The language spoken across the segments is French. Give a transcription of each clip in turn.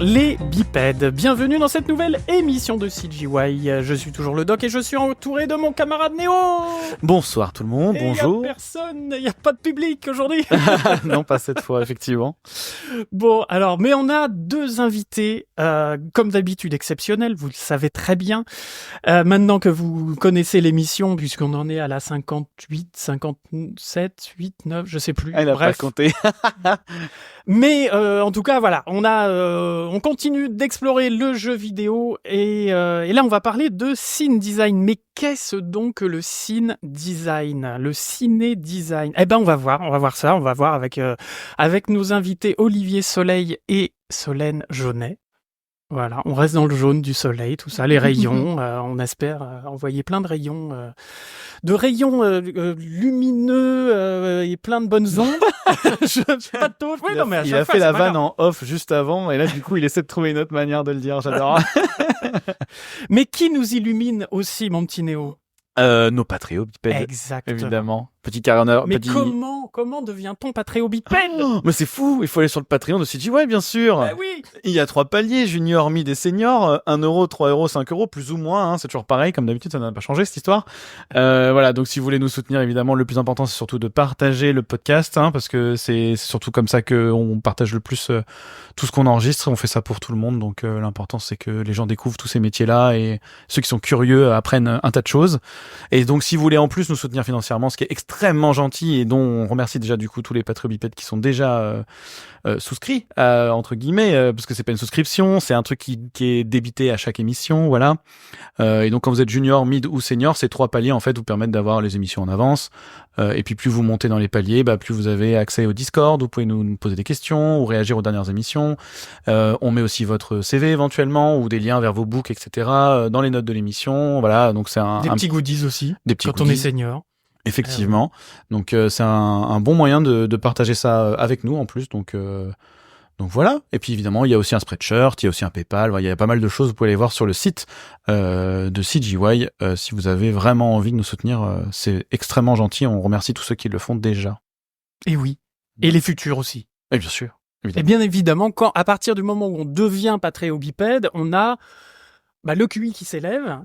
les bipèdes. Bienvenue dans cette nouvelle émission de CGY. Je suis toujours le Doc et je suis entouré de mon camarade Néo. Bonsoir tout le monde, bonjour. Il n'y a personne, il n'y a pas de public aujourd'hui. Non, pas cette fois, effectivement. Bon, alors, mais on a deux invités, comme d'habitude exceptionnels, vous le savez très bien. Maintenant que vous connaissez l'émission, puisqu'on en est à la 58, 57, 8, 9, je sais plus. Elle n'a Bref. pas compté. Mais en tout cas, voilà, on continue d'explorer le jeu vidéo et là, on va parler de scene design. Mais qu'est-ce donc que le scene design, le ciné design? Eh ben, on va voir ça, on va voir avec nos invités Olivier Soleil et Solène Jaunet. Voilà, on reste dans le jaune du soleil, tout ça, les rayons. On espère envoyer plein de rayons lumineux et plein de bonnes ondes. Pas de touche. Oui, non, mais il a fait la vanne en off juste avant, et là, du coup, il essaie de trouver une autre manière de le dire. J'adore. Mais qui nous illumine aussi, mon petit Néo? Nos Patreos bipèdes. Exactement. Évidemment. Petit carronneur. Mais comment devient-on Patreon bipède? Mais c'est fou, il faut aller sur le Patreon de CGY, bien sûr. Bah oui. Il y a 3 paliers, junior, mid et senior, 1 euro, 3 euros, 5 euros, plus ou moins, hein, c'est toujours pareil, comme d'habitude, ça n'a pas changé cette histoire. Voilà, donc si vous voulez nous soutenir, évidemment, le plus important, c'est surtout de partager le podcast, hein, parce que c'est surtout comme ça qu'on partage le plus tout ce qu'on enregistre, on fait ça pour tout le monde, donc l'important, c'est que les gens découvrent tous ces métiers-là, et ceux qui sont curieux apprennent un tas de choses. Et donc, si vous voulez en plus nous soutenir financièrement, ce qui est extrêmement gentil, et dont on remercie déjà du coup tous les Patreon bipèdes qui sont déjà souscrits, entre guillemets, parce que c'est pas une souscription, c'est un truc qui est débité à chaque émission, voilà. Et donc quand vous êtes junior, mid ou senior, ces 3 paliers en fait vous permettent d'avoir les émissions en avance. Et puis plus vous montez dans les paliers, plus vous avez accès au Discord, vous pouvez nous poser des questions ou réagir aux dernières émissions. On met aussi votre CV éventuellement ou des liens vers vos books, etc. Dans les notes de l'émission, voilà. Donc c'est des petits goodies aussi. Des petits quand goodies. On est senior. Effectivement. Donc c'est un bon moyen de partager ça avec nous en plus. Donc voilà. Et puis évidemment, il y a aussi un Spreadshirt, il y a aussi un PayPal. Voilà, il y a pas mal de choses. Vous pouvez aller voir sur le site de CGY si vous avez vraiment envie de nous soutenir. C'est extrêmement gentil. On remercie tous ceux qui le font déjà. Et oui. Et les futurs aussi. Et bien sûr. Évidemment. Et bien évidemment, à partir du moment où on devient Patreon bipède, on a le QI qui s'élève,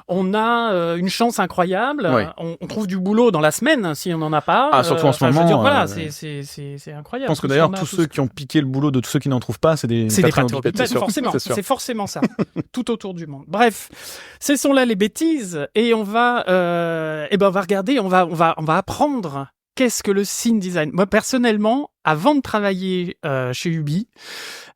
on a une chance incroyable, oui. on trouve du boulot dans la semaine si on n'en a pas. Surtout en ce moment. Je veux dire, voilà, c'est incroyable. Je pense que d'ailleurs, tous ceux qui ont piqué le boulot de tous ceux qui n'en trouvent pas, c'est des Patreon bipèdes. Forcément, c'est forcément ça, tout autour du monde. Bref, ce sont là les bêtises, et on va regarder, on va apprendre qu'est-ce que le scene design. Moi, personnellement, avant de travailler chez Ubi,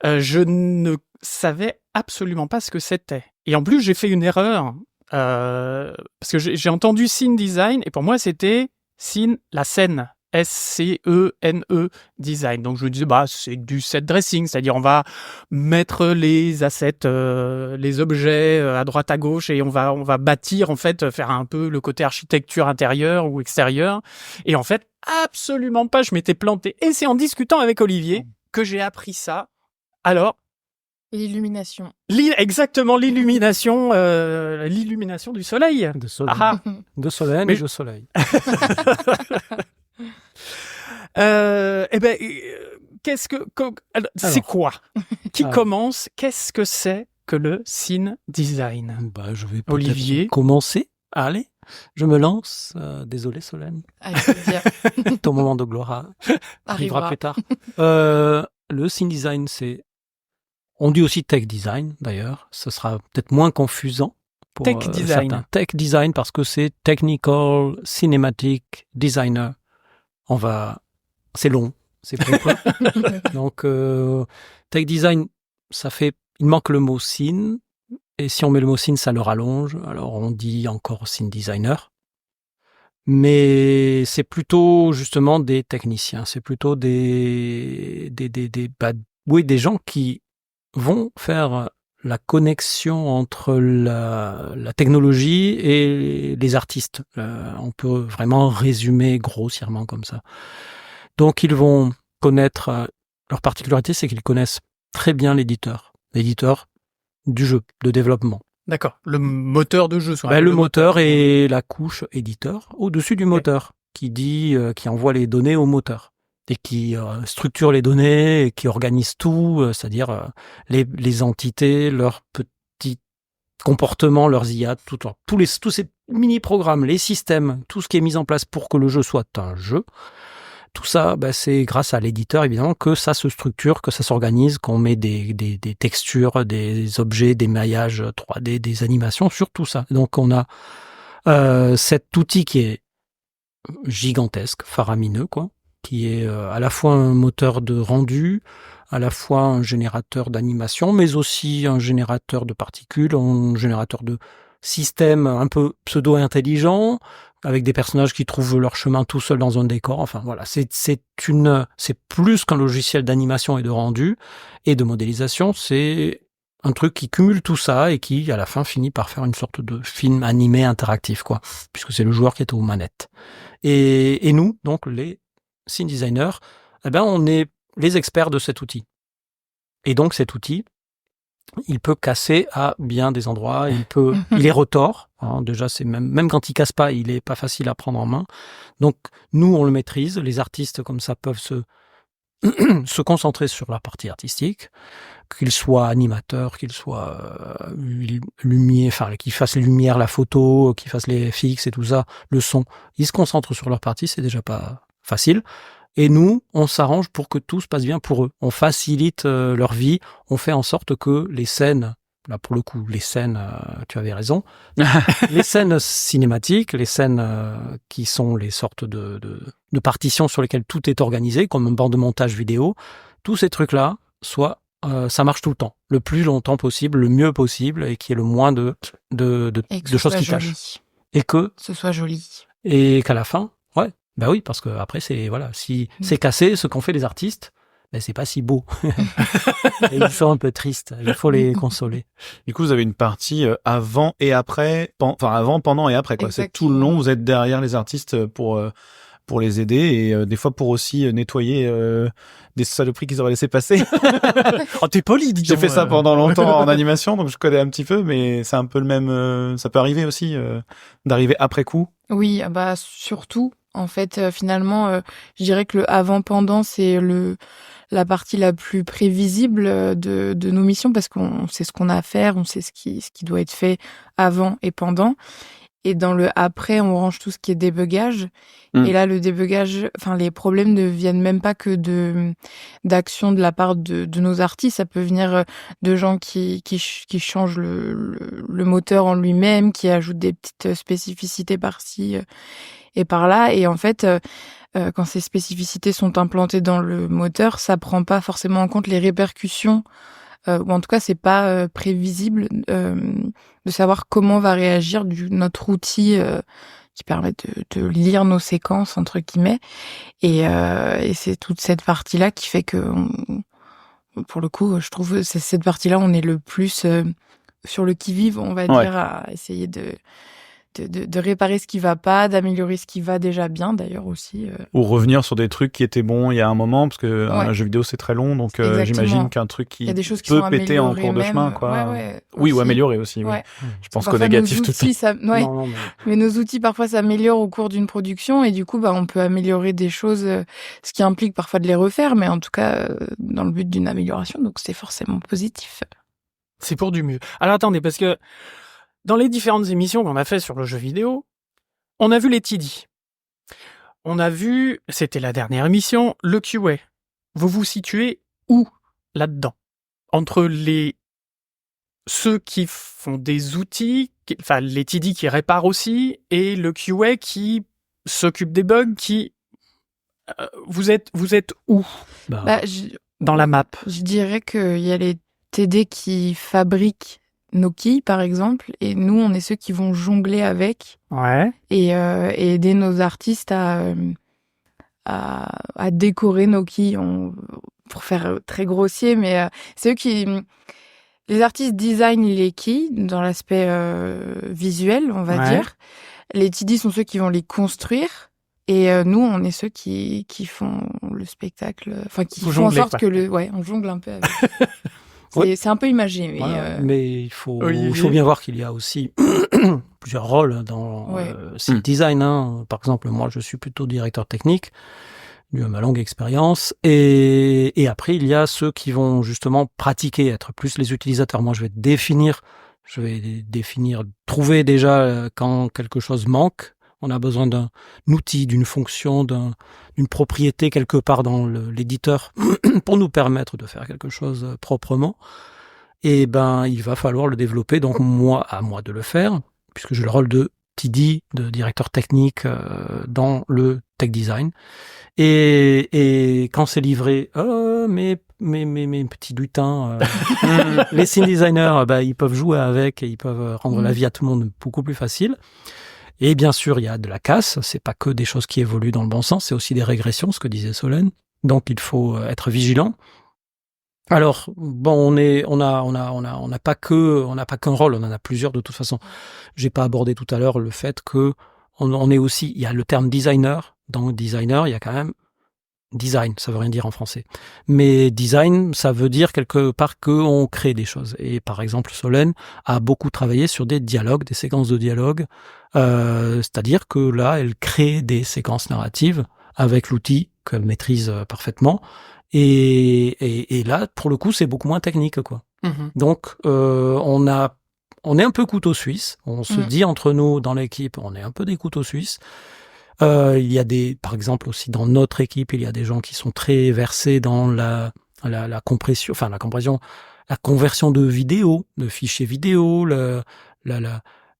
je ne savais absolument pas ce que c'était. Et en plus, j'ai fait une erreur parce que j'ai entendu scene design et pour moi, c'était scene, la scène. S-C-E-N-E design. Donc, je me disais, c'est du set dressing, c'est-à-dire on va mettre les assets, les objets à droite à gauche et on va bâtir, en fait, faire un peu le côté architecture intérieure ou extérieure. Et en fait, absolument pas, je m'étais planté. Et c'est en discutant avec Olivier que j'ai appris ça. Alors, l'illumination. Exactement, l'illumination du soleil. De soleil. De Solène et de soleil. C'est quoi? Qui commence? Qu'est-ce que c'est que le scene design? Je vais Olivier commencer. Allez, je me lance. Désolé Solène. Avec plaisir. Ton moment de gloire arrivera plus tard. Le scene design, on dit aussi tech design, d'ailleurs. Ce sera peut-être moins confusant pour tech design. Certains. Tech design parce que c'est Technical Cinematic Designer. C'est long, c'est pourquoi. Donc, tech design, il manque le mot scene. Et si on met le mot scene, ça le rallonge. Alors, on dit encore scene designer. Mais c'est plutôt, justement, des techniciens. C'est plutôt des gens qui vont faire la connexion entre la technologie et les artistes. On peut vraiment résumer grossièrement comme ça. Donc, ils vont connaître... leur particularité, c'est qu'ils connaissent très bien l'éditeur du jeu, de développement. D'accord. Le moteur de jeu. Le moteur et la couche éditeur au-dessus du moteur qui envoie les données au moteur. et qui structure les données et qui organise tout, c'est-à-dire les entités, leurs petits comportements, leurs IA, tous ces mini-programmes, les systèmes, tout ce qui est mis en place pour que le jeu soit un jeu. Tout ça, c'est grâce à l'éditeur, évidemment, que ça se structure, que ça s'organise, qu'on met des textures, des objets, des maillages 3D, des animations sur tout ça. Donc, on a cet outil qui est gigantesque, faramineux, quoi, qui est à la fois un moteur de rendu, à la fois un générateur d'animation, mais aussi un générateur de particules, un générateur de systèmes un peu pseudo-intelligents, avec des personnages qui trouvent leur chemin tout seuls dans un décor. Enfin, voilà, c'est plus qu'un logiciel d'animation et de rendu et de modélisation, c'est un truc qui cumule tout ça et qui, à la fin, finit par faire une sorte de film animé interactif, quoi, puisque c'est le joueur qui est aux manettes. Et nous, donc, les scene designers, on est les experts de cet outil. Et donc, cet outil, il peut casser à bien des endroits, il est retors, hein, déjà c'est même quand il casse pas, il est pas facile à prendre en main. Donc nous on le maîtrise, les artistes comme ça peuvent se concentrer sur la partie artistique, qu'ils soient animateurs, qu'ils soient qu'ils fassent les lumières, la photo, qu'ils fassent les FX et tout ça, le son, ils se concentrent sur leur partie, c'est déjà pas facile. Et nous, on s'arrange pour que tout se passe bien pour eux. On facilite leur vie. On fait en sorte que les scènes, là pour le coup, les scènes, tu avais raison, les scènes cinématiques, les scènes qui sont les sortes de partitions sur lesquelles tout est organisé, comme un banc de montage vidéo, tous ces trucs-là, ça marche tout le temps, le plus longtemps possible, le mieux possible, et qu'il y ait le moins de choses qui cachent. Et que ce soit joli. Et qu'à la fin, bah oui, parce que après si c'est cassé, ce qu'ont fait les artistes, c'est pas si beau. Et ils sont un peu tristes. Il faut les consoler. Du coup, vous avez une partie avant et après, avant, pendant et après, quoi. Exactement. C'est tout le long. Vous êtes derrière les artistes pour les aider et des fois pour aussi nettoyer des saloperies qu'ils auraient laissé passer. Oh, t'es poli, dis donc. J'ai fait ça pendant longtemps en animation, donc je connais un petit peu, mais c'est un peu le même. Ça peut arriver aussi d'arriver après coup. Oui, surtout. En fait, finalement, je dirais que le avant-pendant, c'est la partie la plus prévisible de nos missions parce qu'on sait ce qu'on a à faire, on sait ce qui doit être fait avant et pendant. Et dans le après, on range tout ce qui est débugage. Et là, le débugage, les problèmes ne viennent même pas que d'action de la part de nos artistes. Ça peut venir de gens qui changent le moteur en lui-même, qui ajoutent des petites spécificités par-ci et par-là. Et en fait, quand ces spécificités sont implantées dans le moteur, ça prend pas forcément en compte les répercussions, ou en tout cas, c'est pas prévisible de savoir comment va réagir notre outil qui permet de lire nos séquences, entre guillemets. Et c'est toute cette partie-là qui fait que, pour le coup, je trouve que c'est cette partie-là, on est le plus sur le qui-vive, on va dire, à essayer de réparer ce qui va pas, d'améliorer ce qui va déjà bien d'ailleurs aussi. Ou revenir sur des trucs qui étaient bons il y a un moment, parce que un jeu vidéo c'est très long, donc j'imagine qu'un truc qui peut péter en cours de chemin, quoi. Oui, ou améliorer aussi. Oui. Je pense qu'au négatif tout le temps. Non, mais nos outils parfois s'améliorent au cours d'une production et du coup on peut améliorer des choses, ce qui implique parfois de les refaire, mais en tout cas dans le but d'une amélioration, donc c'est forcément positif. C'est pour du mieux. Alors attendez, parce que dans les différentes émissions qu'on a fait sur le jeu vidéo, on a vu les TD. On a vu, c'était la dernière émission, le QA. Vous vous situez où là-dedans? Entre ceux qui font des outils, les TD qui réparent aussi, et le QA qui s'occupe des bugs, vous êtes où? Dans la map? Je dirais qu'il y a les TD qui fabriquent nos quilles, par exemple, et nous, on est ceux qui vont jongler avec et aider nos artistes à décorer nos quilles, pour faire très grossier, mais c'est eux qui... Les artistes designent les quilles dans l'aspect visuel, on va dire. Les TD sont ceux qui vont les construire, et nous, on est ceux qui font le spectacle, qui font en sorte que on jongle un peu avec. C'est un peu imagé. Mais il faut bien voir qu'il y a aussi plusieurs rôles dans le design. Par exemple, moi, je suis plutôt directeur technique. dû à ma longue expérience. Et après, il y a ceux qui vont justement pratiquer, être plus les utilisateurs. Moi, je vais définir, trouver déjà quand quelque chose manque. On a besoin d'un outil, d'une fonction, d'une propriété quelque part dans l'éditeur pour nous permettre de faire quelque chose proprement. Et ben, il va falloir le développer. Donc, à moi de le faire, puisque j'ai le rôle de TD, de directeur technique dans le tech design. Et quand c'est livré, mes petits lutins, les scene designers, ils peuvent jouer avec et ils peuvent rendre la vie à tout le monde beaucoup plus facile. Et bien sûr, il y a de la casse. C'est pas que des choses qui évoluent dans le bon sens, c'est aussi des régressions, ce que disait Solène. Donc, il faut être vigilant. Alors, bon, on n'a pas qu'un rôle, on en a plusieurs de toute façon. J'ai pas abordé tout à l'heure le fait que on est aussi, il y a le terme designer. Dans designer, il y a quand même design, ça veut rien dire en français. Mais design, ça veut dire quelque part qu'on crée des choses. Et par exemple, Solène a beaucoup travaillé sur des dialogues, des séquences de dialogue. C'est-à-dire que là, elle crée des séquences narratives avec l'outil qu'elle maîtrise parfaitement. Et là, pour le coup, c'est beaucoup moins technique, quoi. Donc, on est un peu couteau suisse. On se dit entre nous, dans l'équipe, on est un peu des couteaux suisses. Il y a par exemple aussi dans notre équipe, il y a des gens qui sont très versés dans la compression, la conversion de vidéos, de fichiers vidéo,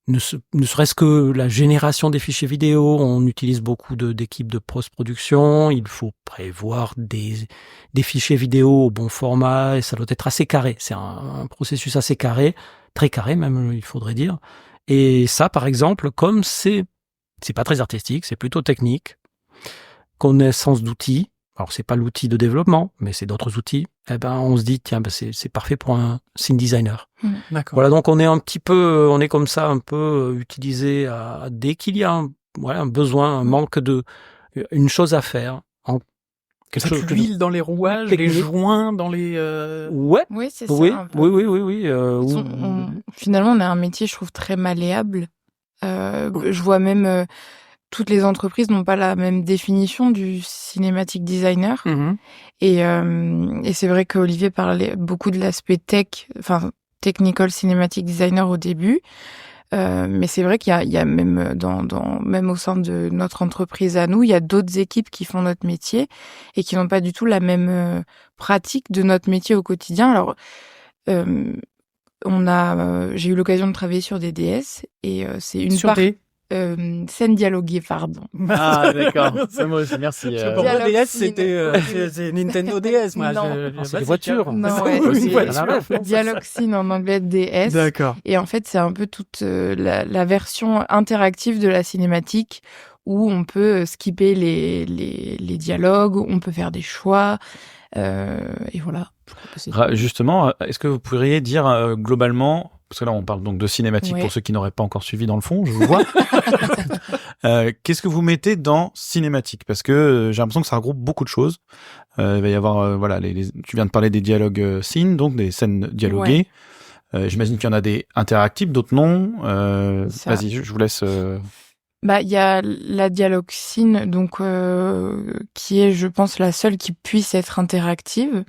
ne serait-ce que la génération des fichiers vidéo. On utilise beaucoup d'équipes de post-production. Il faut prévoir des fichiers vidéo au bon format et ça doit être assez carré. C'est un processus assez carré, très carré même, il faudrait dire. Et ça, par exemple, comme c'est pas très artistique, c'est plutôt technique, connaissance d'outils. Alors, c'est pas l'outil de développement, mais c'est d'autres outils. Eh ben, on se dit, tiens, c'est parfait pour un scene designer. D'accord. Voilà, donc on est comme ça, un peu utilisé dès qu'il y a un besoin, un manque une chose à faire. Cette huile dans les rouages, les joints dans les... Ouais. Oui, c'est ça. Oui. Finalement, on a un métier, je trouve, très malléable. Je vois même toutes les entreprises n'ont pas la même définition du cinématique designer. Et c'est vrai qu'Olivier parlait beaucoup de l'aspect technical cinematic designer au début. Mais c'est vrai qu'il y a même même au sein de notre entreprise à nous, il y a d'autres équipes qui font notre métier et qui n'ont pas du tout la même pratique de notre métier au quotidien. Alors, j'ai eu l'occasion de travailler sur des DS et c'est une scène dialoguée, pardon. Ah, d'accord. C'est moi aussi, merci. Pour moi, DS, c'est Nintendo DS, moi. C'est des voitures. Non, ouais. Dialogue scene en anglais, DS. D'accord. Et en fait, c'est un peu toute la version interactive de la cinématique où on peut skipper les dialogues, on peut faire des choix. Et voilà. Justement, est-ce que vous pourriez dire globalement, parce que là on parle donc de cinématique pour ceux qui n'auraient pas encore suivi dans le fond, je vous vois. Qu'est-ce que vous mettez dans cinématique? Parce que j'ai l'impression que ça regroupe beaucoup de choses. Il va y avoir, tu viens de parler des dialogues scene, donc des scènes dialoguées. J'imagine qu'il y en a des interactives, d'autres non. Vas-y, je vous laisse... Il y a la dialogue scene, donc qui est, je pense, la seule qui puisse être interactive,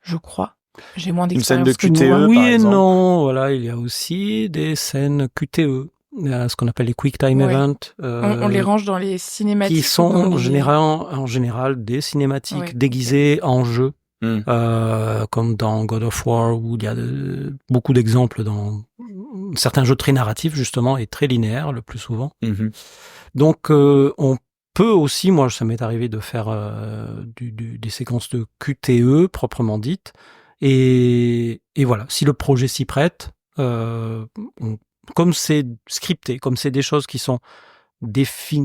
je crois. J'ai moins d'expérience. Une scène de QTE, oui par et exemple. non. Voilà, il y a aussi des scènes QTE, ce qu'on appelle les Quick Time Events. On les range dans les cinématiques. Qui sont en général des cinématiques déguisées en jeu, comme dans God of War, où il y a beaucoup d'exemples dans certains jeux très narratifs, justement, et très linéaires, le plus souvent. Donc, on peut aussi, moi, ça m'est arrivé de faire des séquences de QTE, proprement dites. Et voilà, si le projet s'y prête, comme c'est scripté, comme c'est des choses qui sont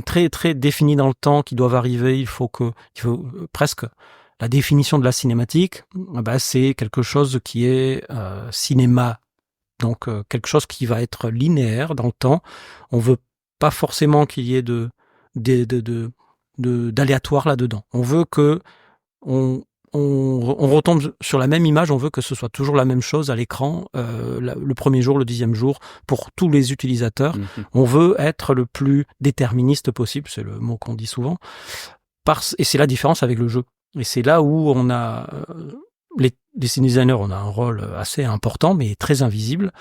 très très définies dans le temps, qui doivent arriver, il faut presque la définition de la cinématique, c'est quelque chose qui est cinéma, donc quelque chose qui va être linéaire dans le temps. On veut pas forcément qu'il y ait d'aléatoire là-dedans. On veut que on retombe sur la même image, on veut que ce soit toujours la même chose à l'écran, le premier jour, le 10e jour, pour tous les utilisateurs. On veut être le plus déterministe possible, c'est le mot qu'on dit souvent. et c'est la différence avec le jeu. Et c'est là où on a les scene designers, on a un rôle assez important, mais très invisible.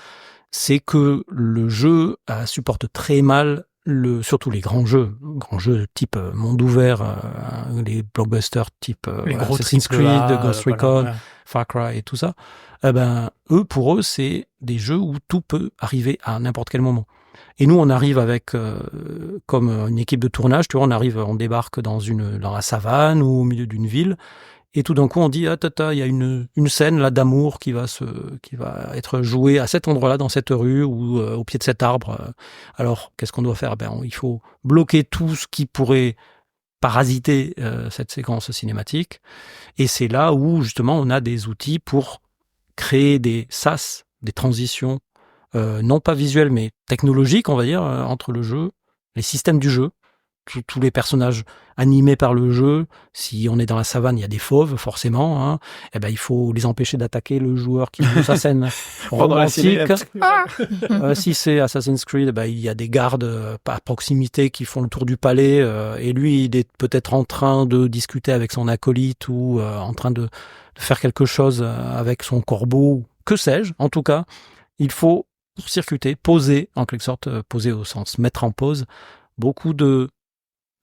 C'est que le jeu supporte très mal surtout les grands jeux type monde ouvert, les blockbusters type Les gros Assassin's triple Creed, A, Ghost voilà, Recon, ouais. Far Cry et tout ça. Pour eux, c'est des jeux où tout peut arriver à n'importe quel moment. Et nous, on arrive avec, comme une équipe de tournage, tu vois, on débarque dans la savane ou au milieu d'une ville, et tout d'un coup, on dit, il y a une scène là d'amour qui va être jouée à cet endroit-là, dans cette rue ou au pied de cet arbre. Alors, qu'est-ce qu'on doit faire? Il faut bloquer tout ce qui pourrait parasiter cette séquence cinématique. Et c'est là où, justement, on a des outils pour créer des sas, des transitions, non pas visuelles, mais technologiques, on va dire, entre le jeu, les systèmes du jeu, tous les personnages animés par le jeu. Si on est dans la savane, il y a des fauves, forcément. Hein. Il faut les empêcher d'attaquer le joueur qui joue sa scène romantique. Si c'est Assassin's Creed, il y a des gardes à proximité qui font le tour du palais. Et lui, il est peut-être en train de discuter avec son acolyte ou en train de faire quelque chose avec son corbeau. Que sais-je. En tout cas, il faut circuiter, poser, en quelque sorte, poser au sens mettre en pause, beaucoup de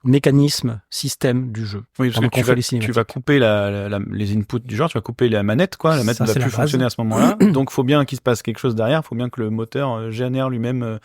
mécanisme, système du jeu. Oui, parce que tu vas couper les inputs du genre, tu vas couper la manette, quoi. La manette ne va plus fonctionner à ce moment-là. Donc, faut bien qu'il se passe quelque chose derrière. Faut bien que le moteur génère lui-même.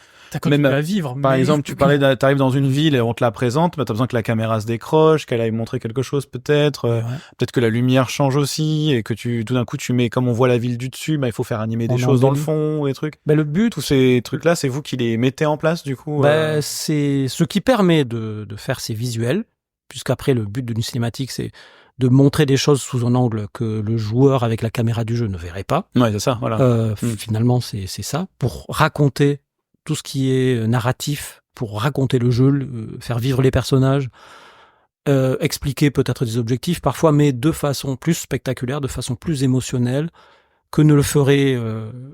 Même à vivre. Par exemple, t'arrives dans une ville et on te la présente, mais t'as besoin que la caméra se décroche, qu'elle aille montrer quelque chose, peut-être. Peut-être que la lumière change aussi et que tout d'un coup, tu mets, comme on voit la ville du dessus, il faut faire animer des choses dans le fond, des trucs. Le but, tous ces trucs-là, c'est vous qui les mettez en place, du coup. C'est ce qui permet de faire ces visuels, puisqu'après le but d'une cinématique, c'est de montrer des choses sous un angle que le joueur avec la caméra du jeu ne verrait pas. Ouais, c'est ça, voilà. Finalement, c'est ça, pour raconter tout ce qui est narratif, pour raconter le jeu, faire vivre les personnages, expliquer peut-être des objectifs parfois, mais de façon plus spectaculaire, de façon plus émotionnelle que ne le ferait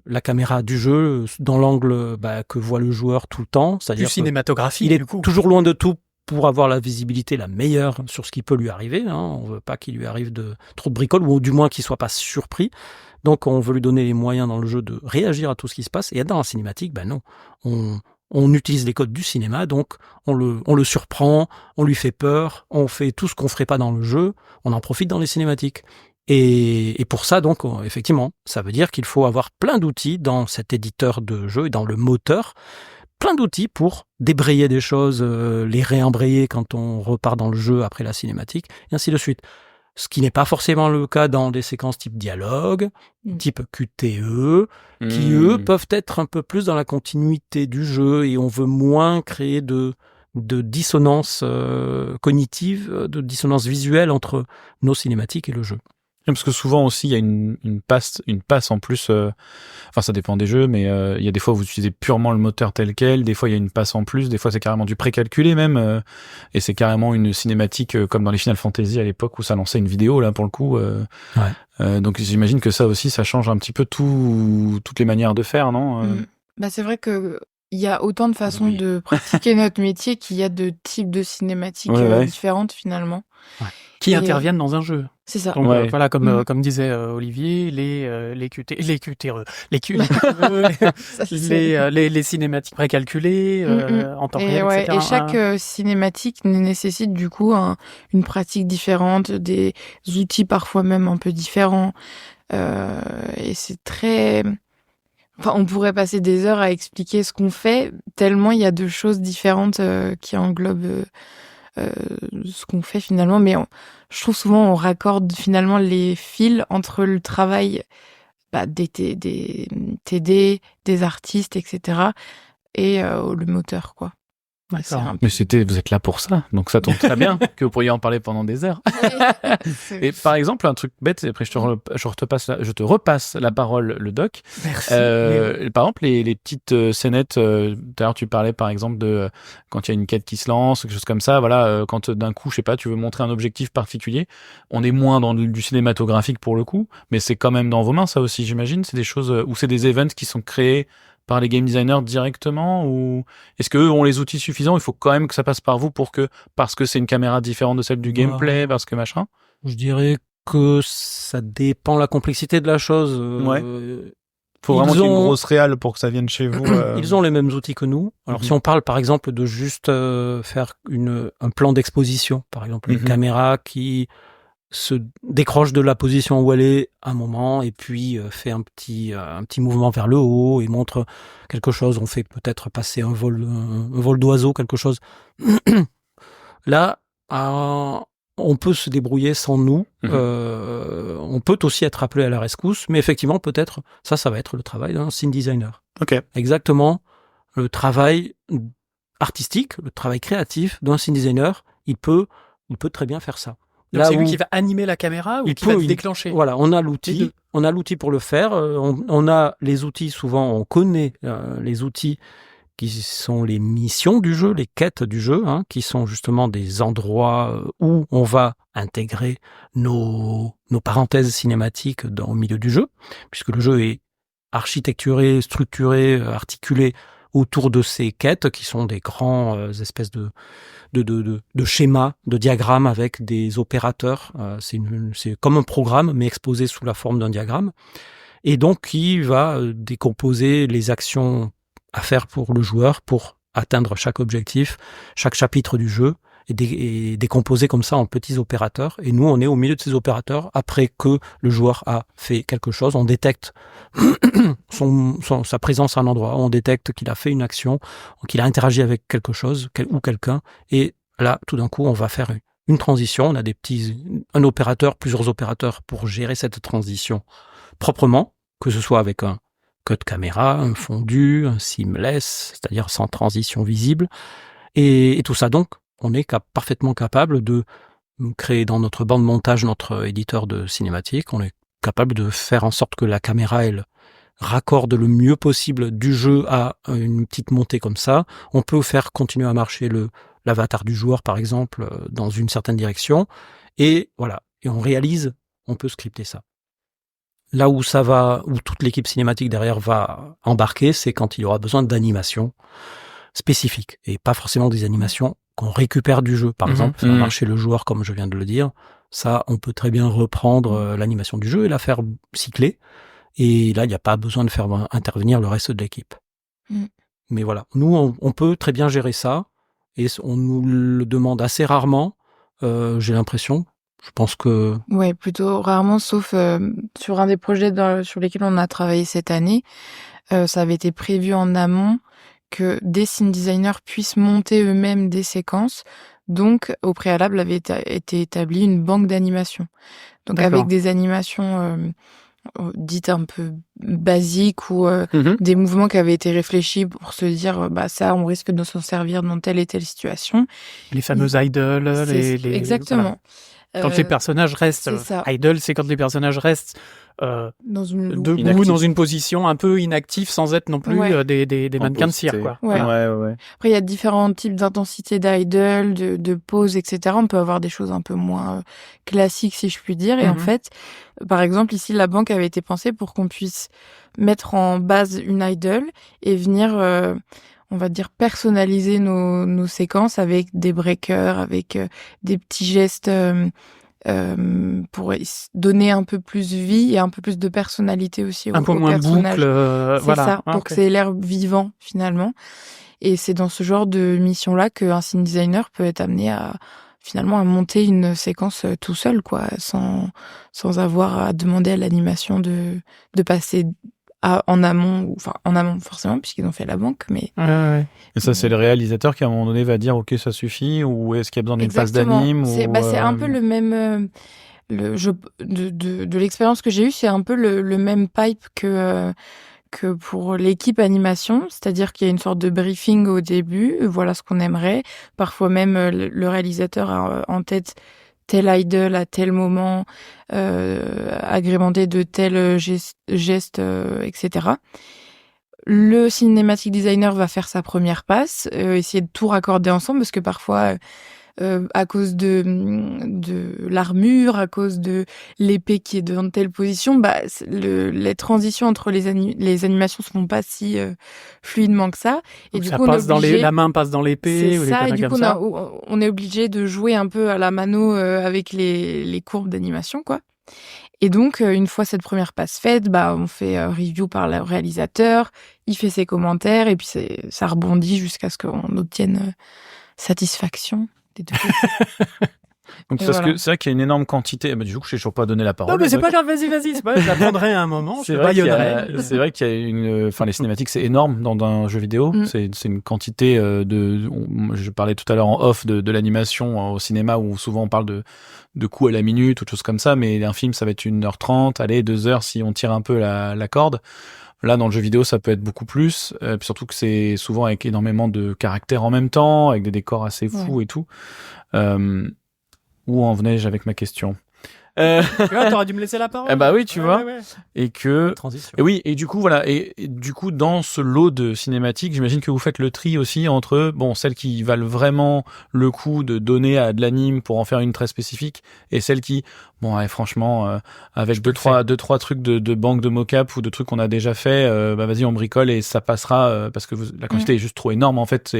la caméra du jeu dans l'angle que voit le joueur tout le temps. C'est-à-dire du cinématographique, il est toujours loin de tout pour avoir la visibilité la meilleure sur ce qui peut lui arriver. Hein. On veut pas qu'il lui arrive trop de bricoles, ou du moins qu'il soit pas surpris. Donc on veut lui donner les moyens dans le jeu de réagir à tout ce qui se passe. Et dans la cinématique, non. On utilise les codes du cinéma, donc on le surprend, on lui fait peur, on fait tout ce qu'on ferait pas dans le jeu, on en profite dans les cinématiques. Et pour ça, donc, effectivement, ça veut dire qu'il faut avoir plein d'outils dans cet éditeur de jeu et dans le moteur, plein d'outils pour débrayer des choses, les réembrayer quand on repart dans le jeu après la cinématique, et ainsi de suite. Ce qui n'est pas forcément le cas dans des séquences type dialogue, type QTE, qui, eux, peuvent être un peu plus dans la continuité du jeu, et on veut moins créer de dissonance cognitive, de dissonance visuelle entre nos cinématiques et le jeu. Parce que souvent aussi, il y a une passe en plus. Enfin, ça dépend des jeux, mais il y a des fois où vous utilisez purement le moteur tel quel. Des fois, il y a une passe en plus. Des fois, c'est carrément du précalculé même. Et c'est carrément une cinématique comme dans les Final Fantasy à l'époque où ça lançait une vidéo, là, pour le coup. Donc, j'imagine que ça aussi, ça change un petit peu toutes les manières de faire, non c'est vrai que il y a autant de façons de pratiquer notre métier qu'il y a de types de cinématiques différentes, finalement. Ouais. Qui interviennent dans un jeu. C'est ça. Donc voilà, comme disait Olivier, les cinématiques précalculées en temps réel, etc. Et chaque cinématique nécessite du coup une pratique différente, des outils parfois même un peu différents. Et c'est très... Enfin, on pourrait passer des heures à expliquer ce qu'on fait, tellement il y a de choses différentes qui englobent ce qu'on fait finalement, mais je trouve souvent on raccorde finalement les fils entre le travail des TD, des artistes, etc. et le moteur, quoi. D'accord. Mais vous êtes là pour ça, donc ça tombe très bien que vous pourriez en parler pendant des heures. Et par exemple, un truc bête, après je te repasse la parole, le doc. Merci. Par exemple, les petites scénettes, tout à l'heure tu parlais par exemple de quand il y a une quête qui se lance, quelque chose comme ça, voilà, quand d'un coup, je sais pas, tu veux montrer un objectif particulier, on est moins dans du cinématographique pour le coup, mais c'est quand même dans vos mains ça aussi, j'imagine, c'est des choses, ou c'est des events qui sont créés par les game designers directement, ou est-ce qu'eux ont les outils suffisants? Il faut quand même que ça passe par vous parce que c'est une caméra différente de celle du gameplay, parce que machin? Je dirais que ça dépend la complexité de la chose. Faut vraiment qu'il y ait une grosse réal pour que ça vienne chez vous. Ils ont les mêmes outils que nous. Alors, si on parle, par exemple, de juste faire un plan d'exposition, par exemple, une caméra qui se décroche de la position où elle est à un moment et puis fait un petit mouvement vers le haut et montre quelque chose. On fait peut-être passer un vol d'oiseau, quelque chose. Là, on peut se débrouiller sans nous. On peut aussi être appelé à la rescousse, mais effectivement, peut-être, ça va être le travail d'un scene designer. Ok. Exactement. Le travail artistique, le travail créatif d'un scene designer, il peut très bien faire ça. Donc c'est lui qui va animer la caméra ou qui va déclencher? Voilà, on a l'outil pour le faire. On a les outils, souvent, on connaît les outils qui sont les missions du jeu, les quêtes du jeu, qui sont justement des endroits où on va intégrer nos parenthèses cinématiques au milieu du jeu, puisque le jeu est architecturé, structuré, articulé autour de ces quêtes qui sont des grands espèces de schémas, de diagrammes avec des opérateurs. C'est comme un programme, mais exposé sous la forme d'un diagramme. Et donc, qui va décomposer les actions à faire pour le joueur pour atteindre chaque objectif, chaque chapitre du jeu, et décomposer comme ça en petits opérateurs. Et nous, on est au milieu de ces opérateurs après que le joueur a fait quelque chose. On détecte sa présence à un endroit, on détecte qu'il a fait une action, qu'il a interagi avec quelque chose ou quelqu'un. Et là, tout d'un coup, on va faire une transition. On a un opérateur, plusieurs opérateurs pour gérer cette transition proprement, que ce soit avec un cut caméra, un fondu, un seamless, c'est-à-dire sans transition visible. Et tout ça, donc, on est parfaitement capable de créer dans notre banc de montage, notre éditeur de cinématique, on est capable de faire en sorte que la caméra, elle raccorde le mieux possible du jeu à une petite montée comme ça. On peut faire continuer à marcher l'avatar du joueur, par exemple, dans une certaine direction. Et voilà. Et on peut scripter ça. Là où toute l'équipe cinématique derrière va embarquer, c'est quand il y aura besoin d'animations spécifiques. Et pas forcément des animations qu'on récupère du jeu. Par exemple, faire marcher le joueur, comme je viens de le dire. Ça, on peut très bien reprendre l'animation du jeu et la faire cycler. Et là, il n'y a pas besoin de faire intervenir le reste de l'équipe. Mais voilà, nous, on peut très bien gérer ça. Et on nous le demande assez rarement, j'ai l'impression. Je pense que... Ouais, plutôt rarement, sauf sur un des projets sur lesquels on a travaillé cette année. Ça avait été prévu en amont que des scene designers puissent monter eux-mêmes des séquences. Donc, au préalable, avait été établie une banque d'animation. Donc, D'accord. avec des animations dites un peu basiques ou des mouvements qui avaient été réfléchis pour se dire, ça, on risque de s'en servir dans telle et telle situation. Les fameuses idols. Exactement. Voilà. Quand les personnages restent idle, c'est quand les personnages restent debout dans une position un peu inactive sans être non plus des mannequins de cire, quoi. Ouais. Ouais. Après, il y a différents types d'intensité d'idle, de pose, etc. On peut avoir des choses un peu moins classiques, si je puis dire. Et en fait, par exemple, ici, la banque avait été pensée pour qu'on puisse mettre en base une idle et venir... on va dire personnaliser nos séquences avec des breakers, avec des petits gestes pour donner un peu plus vie et un peu plus de personnalité aussi un peu moins personnage. Boucle, c'est ça, pour que ça ait l'air vivant finalement. Et c'est dans ce genre de mission-là qu'un scene designer peut être amené à monter une séquence tout seul, quoi, sans avoir à demander à l'animation de passer en amont forcément puisqu'ils ont fait la banque, mais et ça c'est le réalisateur qui à un moment donné va dire ok ça suffit, ou est-ce qu'il y a besoin d'une phase d'anime, c'est un peu le même de l'expérience que j'ai eue, c'est un peu le même pipe que pour l'équipe animation, c'est-à-dire qu'il y a une sorte de briefing au début, voilà ce qu'on aimerait, parfois même le réalisateur a en tête tel idle à tel moment, agrémenté de tels gestes, etc. Le cinématique designer va faire sa première passe, essayer de tout raccorder ensemble, parce que parfois, à cause de l'armure, à cause de l'épée qui est dans telle position, les transitions entre les animations se font pas si fluidement que ça. Et Donc du ça coup, on est passe dans obligé. la main passe dans l'épée C'est ou des ça, et conneries du comme coup, ça. on est obligé de jouer un peu à la mano avec les courbes d'animation, quoi. Et donc, une fois cette première passe faite, on fait review par le réalisateur, il fait ses commentaires, et puis ça rebondit jusqu'à ce qu'on obtienne satisfaction des deux côtés. Donc Et parce voilà. que c'est vrai qu'il y a une énorme quantité. Du coup, je n'ai toujours pas donné la parole. Non, mais c'est pas grave, vas-y, c'est pas grave, j'apprendrai à un moment, C'est je vrai qu'il y baïonnerai. a, c'est vrai qu'il y a enfin, les cinématiques, c'est énorme dans un jeu vidéo. Mm. C'est une quantité je parlais tout à l'heure en off de l'animation au cinéma où souvent on parle de coups à la minute ou de choses comme ça, mais un film, ça va être 1h30, allez, 2h si on tire un peu la corde. Là, dans le jeu vidéo, ça peut être beaucoup plus, puis surtout que c'est souvent avec énormément de caractères en même temps, avec des décors assez fous et tout. Où en venais-je avec ma question? Tu vois, t'aurais dû me laisser la parole. Oui, tu vois. Ouais. Et que Transition. et oui, et du coup voilà, et du coup dans ce lot de cinématiques, j'imagine que vous faites le tri aussi entre celles qui valent vraiment le coup de donner à de l'anime pour en faire une très spécifique, et celles qui franchement avec deux trois trucs de banque de mocap ou de trucs qu'on a déjà fait, vas-y on bricole et ça passera parce que la quantité est juste trop énorme en fait.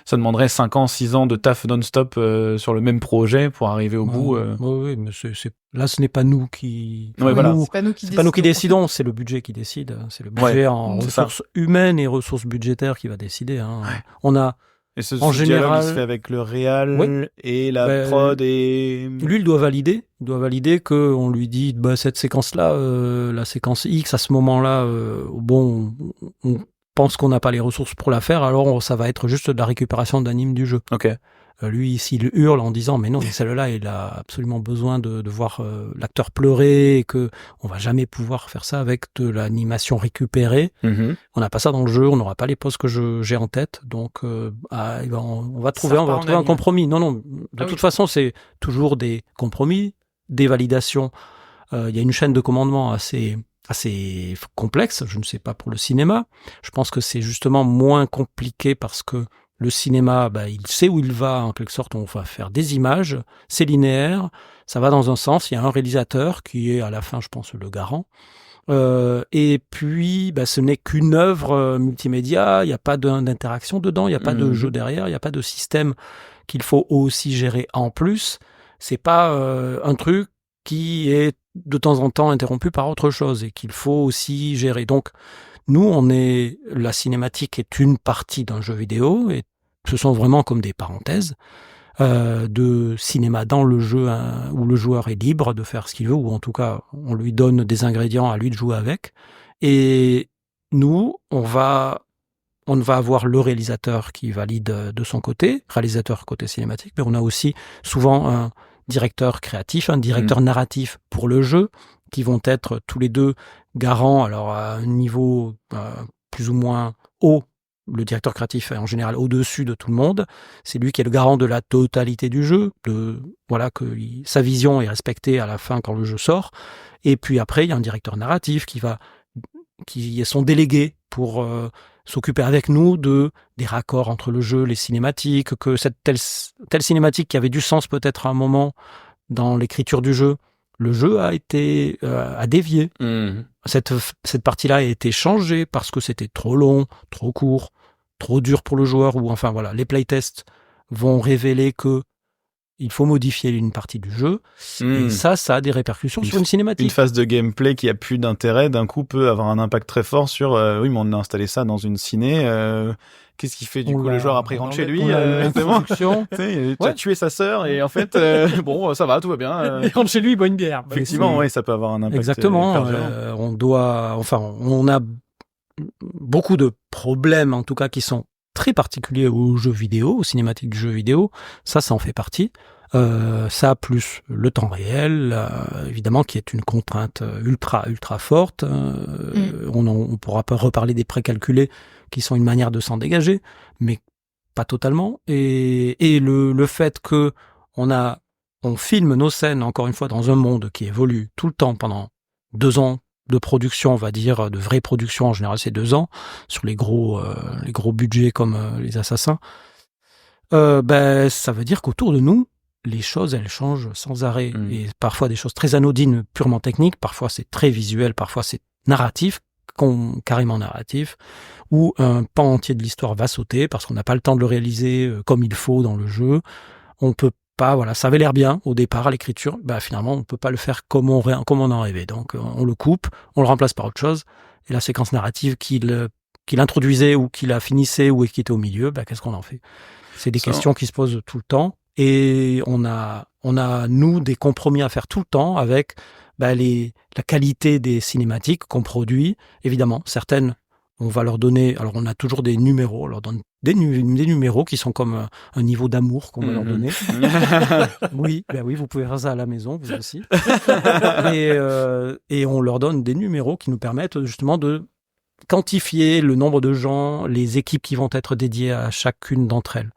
Ça demanderait 5 ans, 6 ans de taf non-stop sur le même projet pour arriver au bout. Oui, mais là, ce n'est pas nous qui... Ouais, voilà. C'est pas nous qui décidons, c'est le budget qui décide. C'est le budget en ressources humaines et ressources budgétaires qui va décider. Hein. Ouais. On a, et ce en général, dialogue, il se fait avec le réal et la prod et... Lui, il doit valider. Il doit valider qu'on lui dit, cette séquence-là, la séquence X, à ce moment-là, on pense qu'on n'a pas les ressources pour la faire, alors ça va être juste de la récupération d'anime du jeu. Ok. Lui, s'il hurle en disant mais non, mais celle-là, il a absolument besoin de voir l'acteur pleurer, et que on va jamais pouvoir faire ça avec de l'animation récupérée. Mm-hmm. On n'a pas ça dans le jeu, on n'aura pas les poses que j'ai en tête, donc on va trouver un compromis. Non, de toute façon, c'est toujours des compromis, des validations. Il y a une chaîne de commandement assez complexe, je ne sais pas pour le cinéma. Je pense que c'est justement moins compliqué parce que le cinéma, il sait où il va, en quelque sorte, on va faire des images, c'est linéaire, ça va dans un sens, il y a un réalisateur qui est à la fin, je pense, le garant. Et puis, ce n'est qu'une œuvre multimédia, il n'y a pas d'interaction dedans, il n'y a pas de jeu derrière, il n'y a pas de système qu'il faut aussi gérer en plus. C'est pas un truc qui est de temps en temps interrompu par autre chose et qu'il faut aussi gérer. Donc, nous, la cinématique est une partie d'un jeu vidéo et ce sont vraiment comme des parenthèses de cinéma dans le jeu où le joueur est libre de faire ce qu'il veut, ou en tout cas, on lui donne des ingrédients à lui de jouer avec. Et nous, on va avoir le réalisateur qui valide de son côté, réalisateur côté cinématique, mais on a aussi souvent un directeur créatif, un directeur narratif pour le jeu, qui vont être tous les deux garants, alors à un niveau plus ou moins haut. Le directeur créatif est en général au-dessus de tout le monde. C'est lui qui est le garant de la totalité du jeu, que sa vision est respectée à la fin quand le jeu sort. Et puis après, il y a un directeur narratif qui est son délégué pour s'occuper avec nous des raccords entre le jeu, les cinématiques, que cette telle cinématique qui avait du sens peut-être à un moment dans l'écriture du jeu, le jeu a dévié. Cette partie-là a été changée parce que c'était trop long, trop court, trop dur pour le joueur, ou enfin voilà, les playtests vont révéler que il faut modifier une partie du jeu, et ça a des répercussions sur une cinématique. Une phase de gameplay qui a plus d'intérêt, d'un coup, peut avoir un impact très fort sur oui, mais on a installé ça dans une ciné, qu'est-ce qu'il fait du coup le joueur après il rentre chez lui, tu as tué sa sœur et en fait bon ça va, tout va bien, il rentre chez lui, il boit une bière. Effectivement, oui, ça peut avoir un impact. Exactement. On a beaucoup de problèmes en tout cas qui sont très particuliers aux jeux vidéo, aux cinématiques du jeu vidéo. Ça en fait partie. Ça plus le temps réel, évidemment, qui est une contrainte ultra forte. On pourra pas reparler des précalculés qui sont une manière de s'en dégager, mais pas totalement. Et le fait que on filme nos scènes, encore une fois, dans un monde qui évolue tout le temps pendant 2 ans de production, on va dire, de vraie production, en général c'est 2 ans, sur les gros budgets comme les Assassins. Ça veut dire qu'autour de nous, les choses, elles changent sans arrêt. Et parfois des choses très anodines, purement techniques, parfois c'est très visuel, parfois c'est narratif, carrément narratif, où un pan entier de l'histoire va sauter parce qu'on n'a pas le temps de le réaliser comme il faut dans le jeu. On peut pas, voilà, ça avait l'air bien au départ à l'écriture, finalement on peut pas le faire comme on en rêvait. Donc on le coupe, on le remplace par autre chose, et la séquence narrative qu'il introduisait ou qu'il a finissait ou qui était au milieu, qu'est-ce qu'on en fait? C'est des questions qui se posent tout le temps, et on a nous des compromis à faire tout le temps avec la qualité des cinématiques qu'on produit. Évidemment, certaines, on va leur donner, alors on a toujours des numéros, on leur donne des numéros qui sont comme un niveau d'amour qu'on va leur donner. Oui, vous pouvez faire ça à la maison, vous aussi. Et on leur donne des numéros qui nous permettent justement de quantifier le nombre de gens, les équipes qui vont être dédiées à chacune d'entre elles.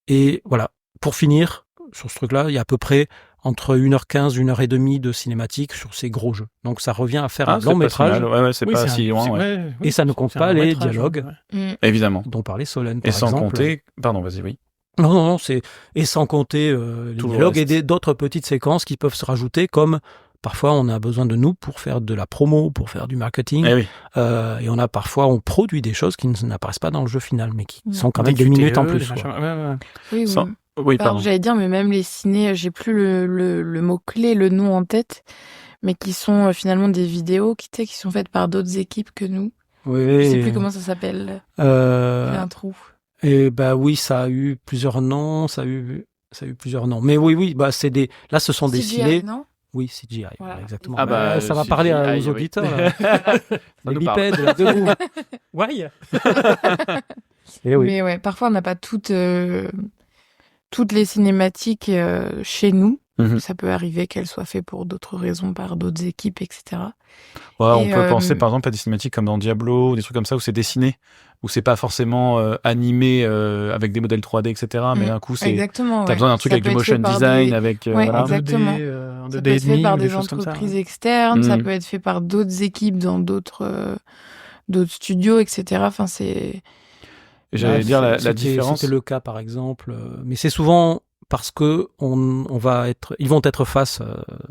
Et voilà, pour finir, sur ce truc-là, il y a à peu près entre 1h15, 1h30 de cinématique sur ces gros jeux. Donc ça revient à faire un long métrage. C'est pas si loin. Et ça ne compte pas les dialogues. Évidemment. Dont parlait Solène, par exemple. Et sans exemple. compter... Pardon, vas-y, oui. Non, et sans compter les dialogues et d'autres petites séquences qui peuvent se rajouter, comme parfois on a besoin de nous pour faire de la promo, pour faire du marketing. Et on produit des choses qui n'apparaissent pas dans le jeu final, mais qui sont quand même des minutes en plus. Oui, pardon. J'allais dire, mais même les ciné, j'ai plus le mot-clé, le nom en tête, mais qui sont finalement des vidéos qui sont faites par d'autres équipes que nous. Oui. Je sais plus comment ça s'appelle. J'ai un trou. Et oui, ça a eu plusieurs noms, Mais oui, là ce sont des ciné. Non, oui, CGI, voilà, exactement. Ça va parler aux auditeurs. Les bipèdes, là, debout. Ouais. Mais ouais, parfois on n'a pas toutes les cinématiques chez nous. Ça peut arriver qu'elles soient faites pour d'autres raisons, par d'autres équipes, etc. On peut penser par exemple à des cinématiques comme dans Diablo, ou des trucs comme ça où c'est dessiné, où c'est pas forcément animé avec des modèles 3D, etc. Mais d'un coup, t'as besoin d'un truc avec du motion design, avec... exactement. Ça peut être fait par des entreprises externes, ça peut être fait par d'autres équipes dans d'autres studios, etc. Enfin, c'est... J'allais dire la différence. C'était le cas, par exemple. Mais c'est souvent parce que ils vont être face,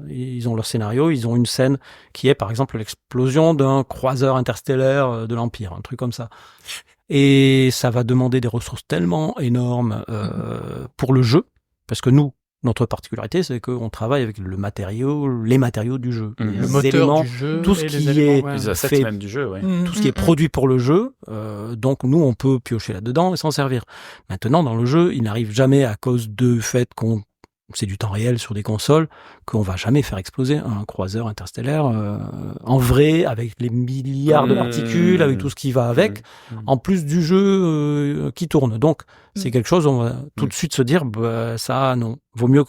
ils ont leur scénario, ils ont une scène qui est, par exemple, l'explosion d'un croiseur interstellaire de l'Empire, un truc comme ça. Et ça va demander des ressources tellement énormes pour le jeu, parce que notre particularité, c'est qu'on travaille avec les matériaux du jeu, le moteur du jeu, tout ce qui est fait même du jeu, tout ce qui est produit pour le jeu. Donc nous, on peut piocher là-dedans et s'en servir. Maintenant, dans le jeu, il n'arrive jamais, à cause du fait c'est du temps réel sur des consoles, qu'on va jamais faire exploser un croiseur interstellaire en vrai, avec les milliards de particules, avec tout ce qui va avec, en plus du jeu qui tourne. Donc c'est quelque chose, on va tout de suite se dire, ça non, vaut mieux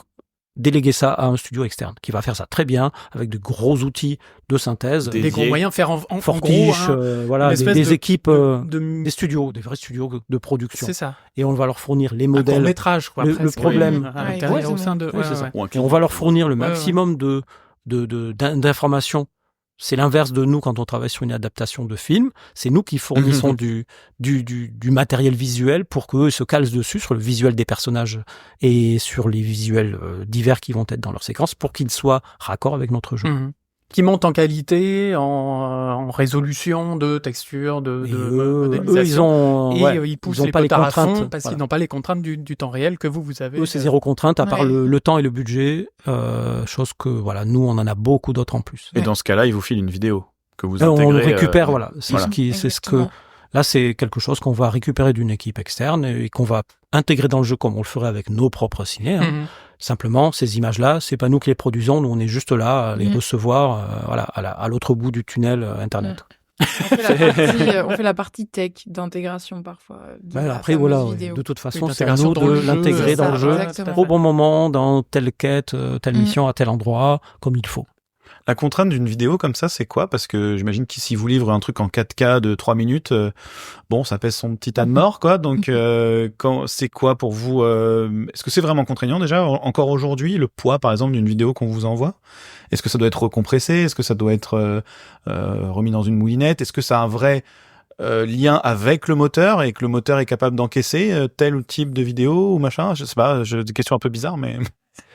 déléguer ça à un studio externe qui va faire ça très bien avec de gros outils de synthèse, des gros moyens de faire en Fortiche, gros, des équipes, des studios, des vrais studios de production. C'est ça. Et on va leur fournir les modèles, un court-métrage, quoi, le problème à l'intérieur, au sein de. Et on va leur fournir le maximum d'informations. C'est l'inverse de nous quand on travaille sur une adaptation de film. C'est nous qui fournissons du matériel visuel pour qu'eux se calent dessus sur le visuel des personnages et sur les visuels divers qui vont être dans leur séquence pour qu'ils soient raccords avec notre jeu. Qui montent en qualité, en résolution de texture, modélisation. Ils poussent les potards à fond parce qu'ils n'ont pas les contraintes du temps réel que vous avez. Eux, c'est zéro contrainte, à part le temps et le budget, chose que, nous, on en a beaucoup d'autres en plus. Et dans ce cas-là, ils vous filent une vidéo que vous intégrez. On le récupère, Là, c'est quelque chose qu'on va récupérer d'une équipe externe et qu'on va intégrer dans le jeu comme on le ferait avec nos propres ciné. Simplement, ces images-là, c'est pas nous qui les produisons, nous on est juste là à les recevoir, à l'autre bout du tunnel Internet. On fait la partie tech d'intégration parfois. Après, de toute façon, c'est à nous de l'intégrer dans le jeu au bon moment, dans telle quête, telle mission, à tel endroit, comme il faut. La contrainte d'une vidéo comme ça, c'est quoi? Parce que j'imagine que si vous livrez un truc en 4K de 3 minutes, ça pèse son petit tas de mort, quoi. Donc, c'est quoi pour vous? Est-ce que c'est vraiment contraignant déjà, encore aujourd'hui, le poids, par exemple, d'une vidéo qu'on vous envoie? Est-ce que ça doit être recompressé? Est-ce que ça doit être remis dans une moulinette? Est-ce que ça a un vrai lien avec le moteur et que le moteur est capable d'encaisser tel type de vidéo ou machin. Je sais pas, j'ai des questions un peu bizarres, mais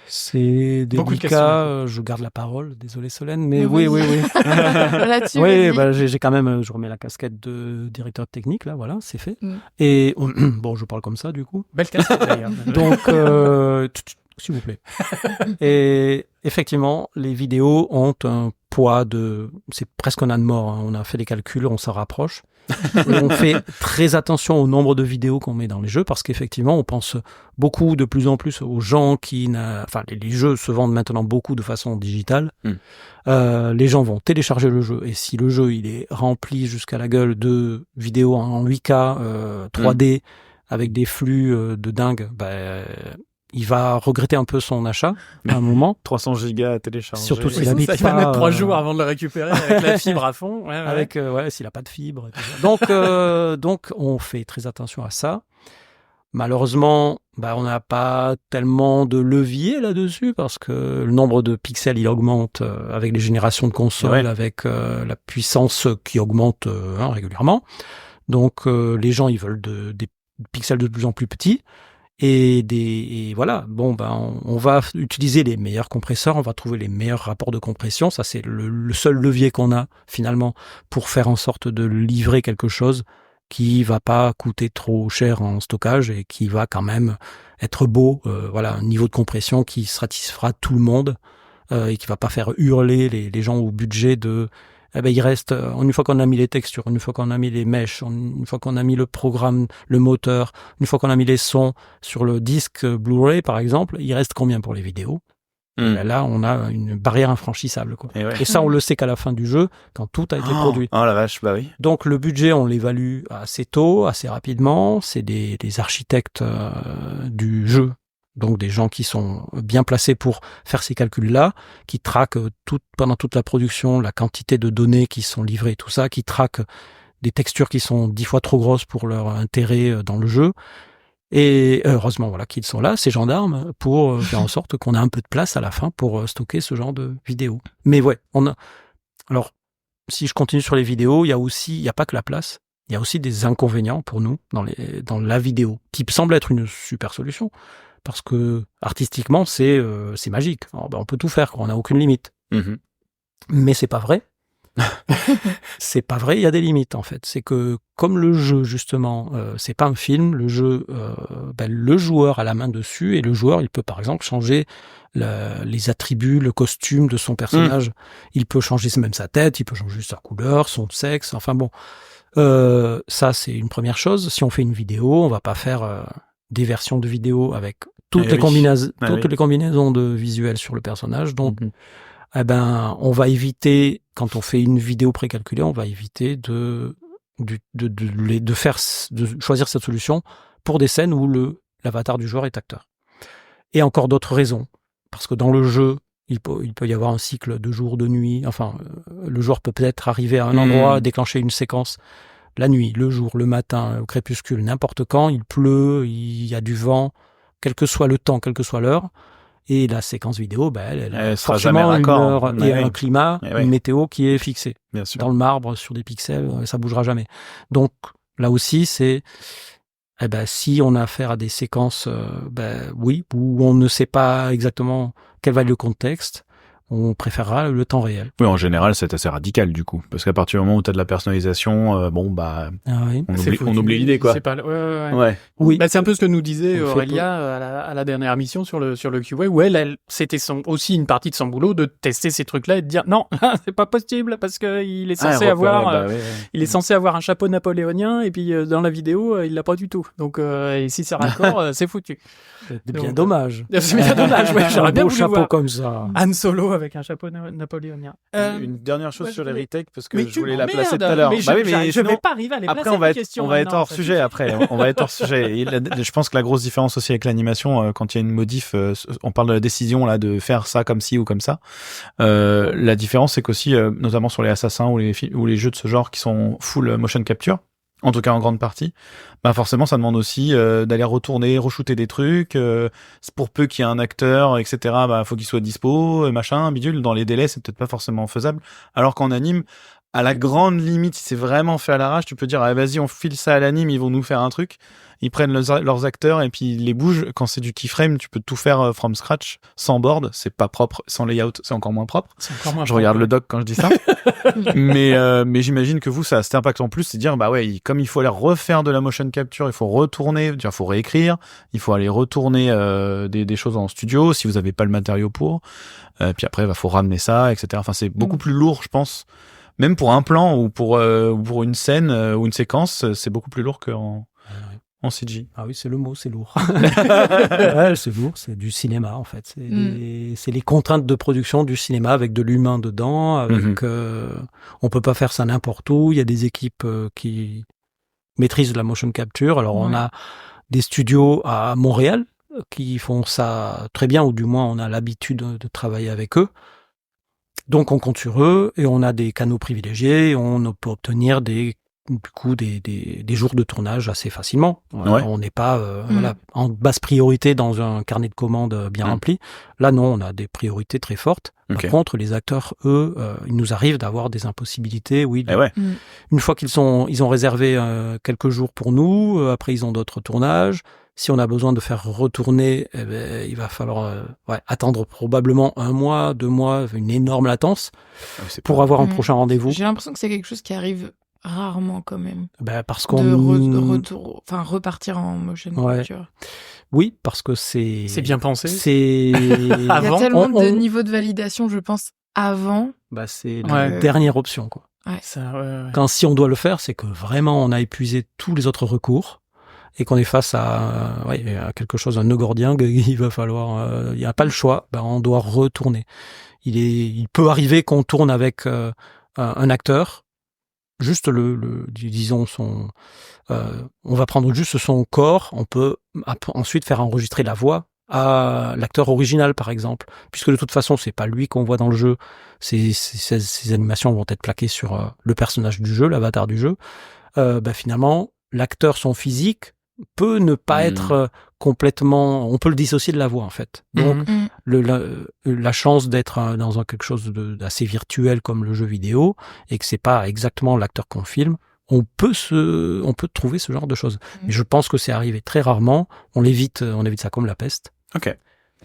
C'est Beaucoup de délicat. Je garde la parole. Désolé Solène, mais Mais oui. Là-dessus, Oui, vas-y. j'ai quand même, je remets la casquette de directeur technique, là, voilà, c'est fait. Mm. Et bon, je parle comme ça, du coup. Belle casquette d'ailleurs. Donc, s'il vous plaît. Et effectivement, les vidéos ont un poids c'est presque un âne mort, hein. On a fait des calculs, on s'en rapproche. Et on fait très attention au nombre de vidéos qu'on met dans les jeux parce qu'effectivement, on pense beaucoup de plus en plus aux gens enfin, les jeux se vendent maintenant beaucoup de façon digitale. Les gens vont télécharger le jeu et si le jeu il est rempli jusqu'à la gueule de vidéos en 8K 3D avec des flux de dingue, il va regretter un peu son achat à un moment. 300 gigas à télécharger. Surtout s'il Ça, habite il va pas, mettre 3 jours avant de le récupérer avec la fibre à fond. Ouais, ouais. avec s'il a pas de fibre et tout ça. Donc on fait très attention à ça. Malheureusement, on n'a pas tellement de levier là-dessus parce que le nombre de pixels il augmente avec les générations de consoles, avec la puissance qui augmente régulièrement. Donc les gens ils veulent des pixels de plus en plus petits. Et voilà, on va utiliser les meilleurs compresseurs, on va trouver les meilleurs rapports de compression. Ça, c'est le seul levier qu'on a finalement pour faire en sorte de livrer quelque chose qui va pas coûter trop cher en stockage et qui va quand même être beau. Voilà, un niveau de compression qui satisfera tout le monde et qui va pas faire hurler les gens au budget de. Il reste, une fois qu'on a mis les textures, une fois qu'on a mis les mèches, une fois qu'on a mis le programme, le moteur, une fois qu'on a mis les sons sur le disque Blu-ray, par exemple, il reste combien pour les vidéos? Là, on a une barrière infranchissable, quoi. Et ça, on le sait qu'à la fin du jeu, quand tout a été produit. Oh la vache, bah oui. Donc, le budget, on l'évalue assez tôt, assez rapidement. C'est des architectes du jeu. Donc des gens qui sont bien placés pour faire ces calculs-là, qui traquent pendant toute la production la quantité de données qui sont livrées, tout ça, qui traquent des textures qui sont 10 fois trop grosses pour leur intérêt dans le jeu. Et heureusement qu'ils sont là, ces gendarmes, pour faire en sorte qu'on a un peu de place à la fin pour stocker ce genre de vidéos. Mais alors, si je continue sur les vidéos, il y a pas que la place, il y a aussi des inconvénients pour nous dans la vidéo, qui semble être une super solution. Parce que artistiquement c'est magique. Alors, on peut tout faire, on n'a aucune limite. Mais c'est pas vrai. C'est pas vrai. Il y a des limites en fait. C'est que comme le jeu justement, c'est pas un film. Le jeu, le joueur a la main dessus et le joueur il peut par exemple changer les attributs, le costume de son personnage. Il peut changer même sa tête, il peut changer sa couleur, son sexe. Enfin bon, ça c'est une première chose. Si on fait une vidéo, on va pas faire des versions de vidéo avec toutes les combinaisons de visuels sur le personnage. Donc, on va éviter, quand on fait une vidéo précalculée, on va éviter de choisir cette solution pour des scènes où l'avatar du joueur est acteur. Et encore d'autres raisons. Parce que dans le jeu, il peut y avoir un cycle de jour, de nuit. Enfin, le joueur peut peut-être arriver à un endroit, déclencher une séquence la nuit, le jour, le matin, au crépuscule, n'importe quand, il pleut, il y a du vent, quel que soit le temps, quelle que soit l'heure. Et la séquence vidéo, elle a forcément une heure et un climat, une météo qui est fixée. Bien sûr. Dans le marbre, sur des pixels, ça bougera jamais. Donc, là aussi, c'est, si on a affaire à des séquences, où on ne sait pas exactement quel va être le contexte, on préférera le temps réel. Oui, en général, c'est assez radical, du coup. Parce qu'à partir du moment où tu as de la personnalisation, on oublie l'idée, quoi. C'est pas... Ouais. Oui. C'est un peu ce que nous disait Aurélia à la dernière émission sur le QA, où c'était aussi une partie de son boulot de tester ces trucs-là et de dire non, c'est pas possible parce que il est censé il est censé avoir un chapeau napoléonien et puis dans la vidéo, il l'a pas du tout. Donc, et si c'est raccord, c'est foutu. C'est bien dommage. C'est bien dommage, j'aurais bien beau voulu chapeau voir comme ça. Han Solo avec un chapeau napoléonien. Une dernière chose sur les retakes, parce que mais je voulais la m'emmerdes, placer tout à l'heure. Mais je vais pas arriver à les placer. Après, on va être hors sujet après. On va être hors sujet. Et je pense que la grosse différence aussi avec l'animation, quand il y a une modif, on parle de la décision là de faire ça comme ci ou comme ça. La différence, c'est qu'aussi, notamment sur les assassins ou les jeux de ce genre qui sont full motion capture, en tout cas en grande partie, forcément ça demande aussi d'aller retourner, re-shooter des trucs, pour peu qu'il y ait un acteur, etc., faut qu'il soit dispo, machin, bidule, dans les délais c'est peut-être pas forcément faisable, alors qu'en anime, À la grande limite, si c'est vraiment fait à l'arrache, tu peux dire, ah, vas-y, on file ça à l'anime, ils vont nous faire un truc. Ils prennent leurs acteurs et puis ils les bougent. Quand c'est du keyframe, tu peux tout faire from scratch, sans board. C'est pas propre. Sans layout, c'est encore moins propre. C'est encore moins Je regarde le doc quand je dis ça. mais j'imagine que vous, ça a cet impact en plus, c'est dire, bah ouais, comme il faut aller refaire de la motion capture, il faut retourner, il faut réécrire, il faut aller retourner des choses en studio si vous avez pas le matériau pour. Puis après, il faut ramener ça, etc. Enfin, c'est beaucoup plus lourd, je pense. Même pour un plan ou pour une scène ou une séquence, c'est beaucoup plus lourd en CG. Ah oui, c'est le mot, c'est lourd. Ouais, c'est lourd, c'est du cinéma en fait. C'est les contraintes de production du cinéma avec de l'humain dedans. Avec, on peut pas faire ça n'importe où. Il y a des équipes qui maîtrisent la motion capture. Alors on a des studios à Montréal qui font ça très bien, ou du moins on a l'habitude de travailler avec eux. Donc on compte sur eux et on a des canaux privilégiés. On peut obtenir des jours de tournage assez facilement. On n'est pas en basse priorité dans un carnet de commandes bien rempli. Là, non, on a des priorités très fortes. Par contre, les acteurs, eux, il nous arrive d'avoir des impossibilités. Oui, une fois qu'ils ont réservé quelques jours pour nous, après ils ont d'autres tournages. Si on a besoin de faire retourner, il va falloir attendre probablement 1 mois, 2 mois, une énorme latence pour avoir un prochain rendez-vous. J'ai l'impression que c'est quelque chose qui arrive rarement quand même. Parce qu'on repartir en motion capture. Oui, parce que c'est bien pensé. C'est il y a tellement de niveaux de validation, je pense, avant. C'est la dernière option, quoi. Quand si on doit le faire, c'est que vraiment on a épuisé tous les autres recours et qu'on est face à quelque chose, un nœud gordien, il va falloir, il n'y a pas le choix, on doit retourner. Il peut arriver qu'on tourne avec un acteur. Juste disons on va prendre juste son corps, on peut ensuite faire enregistrer la voix à l'acteur original par exemple, puisque de toute façon c'est pas lui qu'on voit dans le jeu, ces animations vont être plaquées sur le personnage du jeu, l'avatar du jeu. Finalement l'acteur, son physique peut ne pas être complètement, on peut le dissocier de la voix en fait. Donc la chance d'être dans quelque chose d'assez virtuel comme le jeu vidéo et que c'est pas exactement l'acteur qu'on filme, on peut trouver ce genre de choses. Mais je pense que c'est arrivé très rarement. On évite ça comme la peste.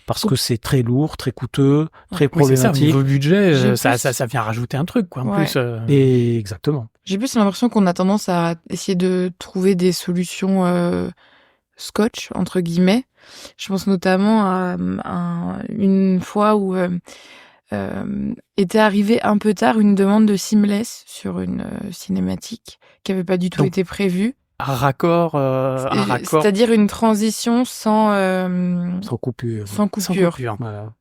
Parce que c'est très lourd, très coûteux, très problématique. C'est ça, au niveau budget, ça vient rajouter un truc, quoi, en plus. Et exactement. J'ai plus l'impression qu'on a tendance à essayer de trouver des solutions scotch, entre guillemets. Je pense notamment à une fois où était arrivée un peu tard une demande de seamless sur une cinématique qui avait pas du tout été prévue. Un raccord. C'est-à-dire une transition sans coupure. Sans coupure. Voilà.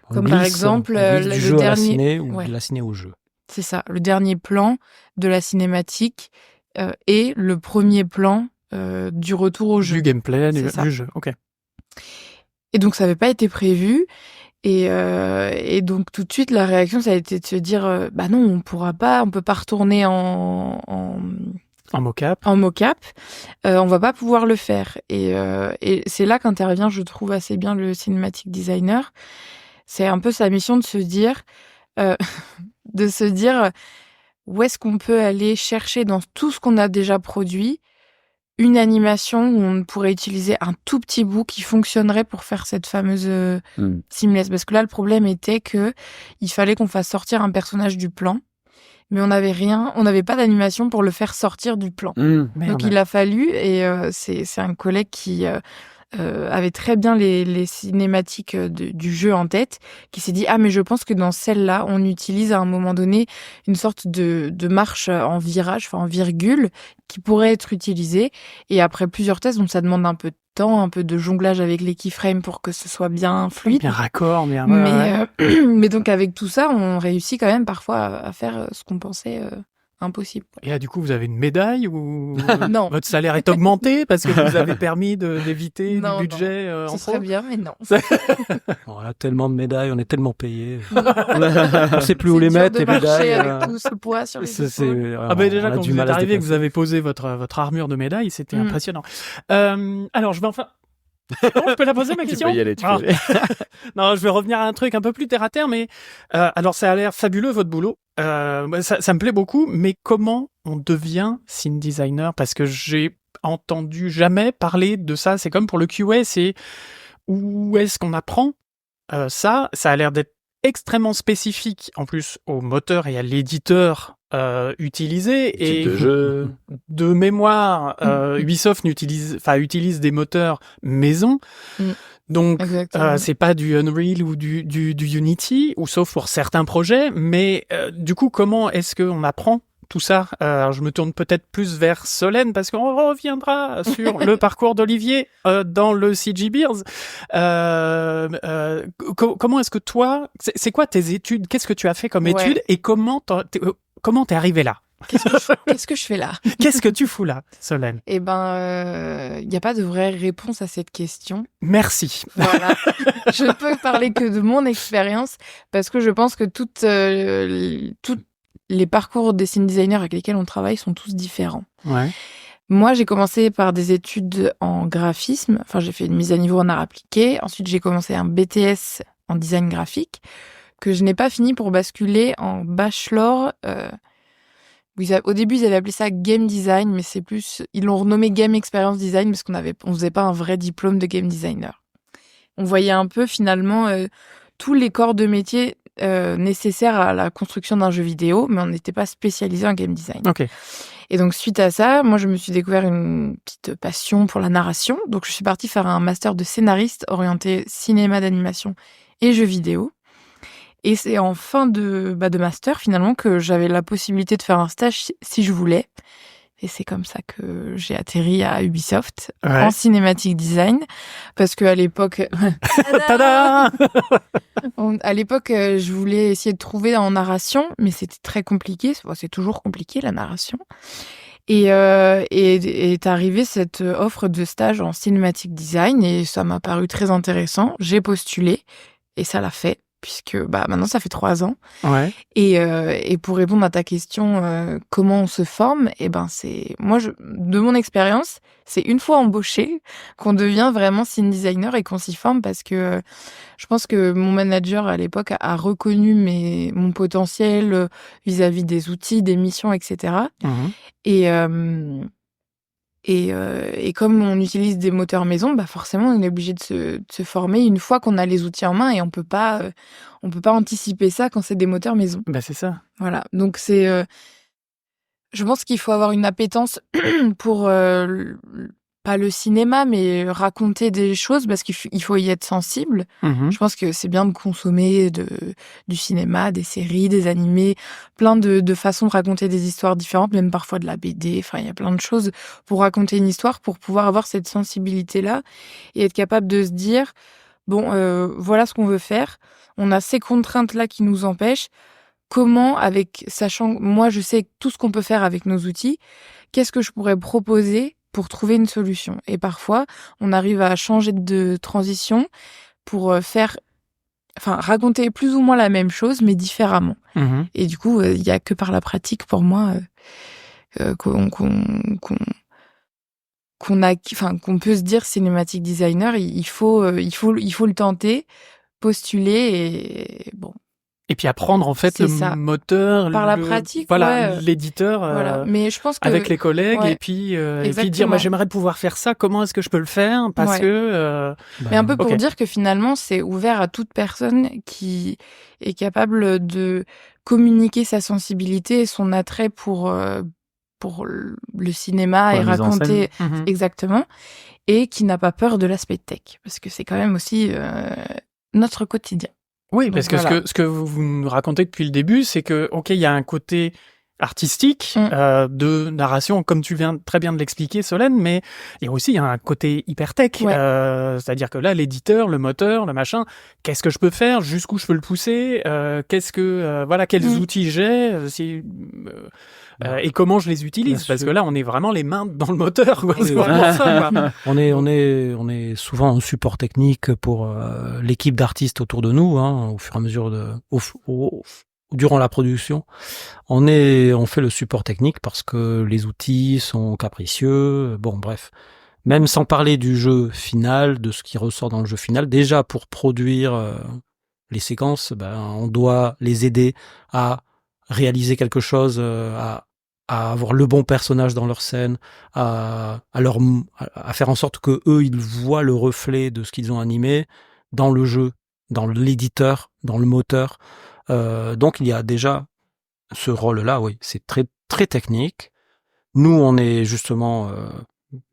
Comme par exemple du jeu le à la dernier ciné ou de la ciné au jeu. C'est ça, le dernier plan de la cinématique et le premier plan du retour au jeu. Du gameplay, du jeu, ok. Et donc, ça n'avait pas été prévu. Et donc, tout de suite, la réaction, ça a été de se dire, non, on peut pas retourner en mocap. En mocap. On va pas pouvoir le faire. Et c'est là qu'intervient, je trouve, assez bien le cinematic designer. C'est un peu sa mission de se dire... où est-ce qu'on peut aller chercher dans tout ce qu'on a déjà produit une animation où on pourrait utiliser un tout petit bout qui fonctionnerait pour faire cette fameuse seamless. Parce que là, le problème était que il fallait qu'on fasse sortir un personnage du plan, mais on n'avait pas d'animation pour le faire sortir du plan. Donc il a fallu, et c'est un collègue qui... avait très bien les cinématiques du jeu en tête, qui s'est dit mais je pense que dans celle-là on utilise à un moment donné une sorte de marche en virage, enfin en virgule, qui pourrait être utilisée. Et après plusieurs tests, donc ça demande un peu de temps, un peu de jonglage avec les keyframes pour que ce soit bien fluide, bien raccord, mais donc avec tout ça on réussit quand même parfois à faire ce qu'on pensait impossible. Et là, du coup, vous avez une médaille ou non. Votre salaire est augmenté parce que vous avez permis d'éviter du budget ce serait bien, mais non. On a tellement de médailles, on est tellement payés. On ne sait plus où les mettre, les médailles. Avec tout ce poids sur les épaules. Déjà, quand vous êtes arrivé, que vous avez posé votre armure de médailles, c'était impressionnant. Alors, je vais enfin... Bon, je peux la poser ma Tu question? peux y aller, tu peux Ah. y aller. Non, je vais revenir à un truc un peu plus terre à terre, mais alors ça a l'air fabuleux votre boulot. Ça me plaît beaucoup, mais comment on devient scene designer? Parce que j'ai entendu jamais parler de ça. C'est comme pour le QA, c'est où est-ce qu'on apprend ça? Ça a l'air d'être extrêmement spécifique en plus au moteur et à l'éditeur utilisé Type et de jeu. de mémoire, Ubisoft utilise des moteurs maison. Mm. Donc, Exactement. c'est pas du Unreal ou du Unity, ou sauf pour certains projets. Mais du coup, comment est-ce qu'on apprend tout ça? Alors, je me tourne peut-être plus vers Solène, parce qu'on reviendra sur le parcours d'Olivier dans le CG Beers. Comment est-ce que toi... C'est quoi tes études? Qu'est-ce que tu as fait comme Ouais. études? Et comment t'es arrivé là? Qu'est-ce que je fais là? Qu'est-ce que tu fous là, Solène? Eh ben, il n'y a pas de vraie réponse à cette question. Merci. Voilà. Je ne peux parler que de mon expérience parce que je pense que toutes les parcours des scene designers avec lesquels on travaille sont tous différents. Ouais. Moi, j'ai commencé par des études en graphisme. Enfin, j'ai fait une mise à niveau en art appliqué. Ensuite, j'ai commencé un BTS en design graphique que je n'ai pas fini pour basculer en bachelor. Au début, ils avaient appelé ça game design, mais c'est plus, ils l'ont renommé game experience design parce on faisait pas un vrai diplôme de game designer. On voyait un peu finalement tous les corps de métier nécessaires à la construction d'un jeu vidéo, mais on n'était pas spécialisé en game design. Ok. Et donc, suite à ça, moi, je me suis découvert une petite passion pour la narration. Donc, je suis partie faire un master de scénariste orienté cinéma d'animation et jeux vidéo. Et c'est en fin de master, finalement, que j'avais la possibilité de faire un stage si je voulais. Et c'est comme ça que j'ai atterri à Ubisoft en cinématique design. Parce qu'à l'époque... Tada! À l'époque, je voulais essayer de trouver en narration, mais c'était très compliqué. C'est toujours compliqué, la narration. Et est arrivée cette offre de stage en cinématique design et ça m'a paru très intéressant. J'ai postulé et ça l'a fait, puisque maintenant ça fait 3 ans. Ouais. Et pour répondre à ta question, comment on se forme, de mon expérience, c'est une fois embauché qu'on devient vraiment scene designer et qu'on s'y forme parce que je pense que mon manager à l'époque a reconnu mon potentiel vis-à-vis des outils, des missions, etc. Mhm. Et comme on utilise des moteurs maison, forcément on est obligé de se former une fois qu'on a les outils en main et on peut pas anticiper ça quand c'est des moteurs maison. C'est ça. Voilà, donc je pense qu'il faut avoir une appétence pour pas le cinéma, mais raconter des choses parce qu'il faut y être sensible. Mhm. Je pense que c'est bien de consommer du cinéma, des séries, des animés, plein de façons de raconter des histoires différentes, même parfois de la BD. Enfin, il y a plein de choses pour raconter une histoire, pour pouvoir avoir cette sensibilité-là et être capable de se dire, voilà ce qu'on veut faire. On a ces contraintes-là qui nous empêchent. Comment, sachant, moi je sais tout ce qu'on peut faire avec nos outils, qu'est-ce que je pourrais proposer pour trouver une solution? Et parfois, on arrive à changer de transition pour raconter plus ou moins la même chose, mais différemment. Mhm. Et du coup, il y a que par la pratique, pour moi, qu'on peut se dire cinématique designer. Il faut le tenter, postuler et bon. Et puis apprendre en fait C'est le ça. moteur, Par la pratique, l'éditeur, voilà. Mais je pense que avec les collègues, ouais, et puis dire exactement. j'aimerais pouvoir faire ça, comment est-ce que je peux le faire, parce que mais un peu pour ok. dire que finalement c'est ouvert à toute personne qui est capable de communiquer sa sensibilité et son attrait pour le cinéma Pour et la mise en raconter Mhm. exactement, et qui n'a pas peur de l'aspect tech parce que c'est quand même aussi notre quotidien. Oui, Donc, parce que voilà. ce que vous nous racontez depuis le début, c'est que ok, il y a un côté artistique de narration, comme tu viens très bien de l'expliquer, Solène, mais il y a aussi un côté hyper tech, Ouais. c'est-à-dire que là, l'éditeur, le moteur, le machin, qu'est-ce que je peux faire, jusqu'où je peux le pousser, quels outils j'ai, et comment je les utilise, Bien parce sûr. que là, on est vraiment les mains dans le moteur, quoi. Oui, C'est voilà. vraiment ça, quoi. On est souvent un support technique pour l'équipe d'artistes autour de nous, hein, au fur et à mesure durant la production. On fait le support technique parce que les outils sont capricieux. Bon, bref. Même sans parler du jeu final, de ce qui ressort dans le jeu final, déjà pour produire les séquences, on doit les aider à réaliser quelque chose, à avoir le bon personnage dans leur scène, à faire en sorte que eux ils voient le reflet de ce qu'ils ont animé dans le jeu, dans l'éditeur, dans le moteur. Donc il y a déjà ce rôle-là, oui, c'est très très technique. Nous, on est justement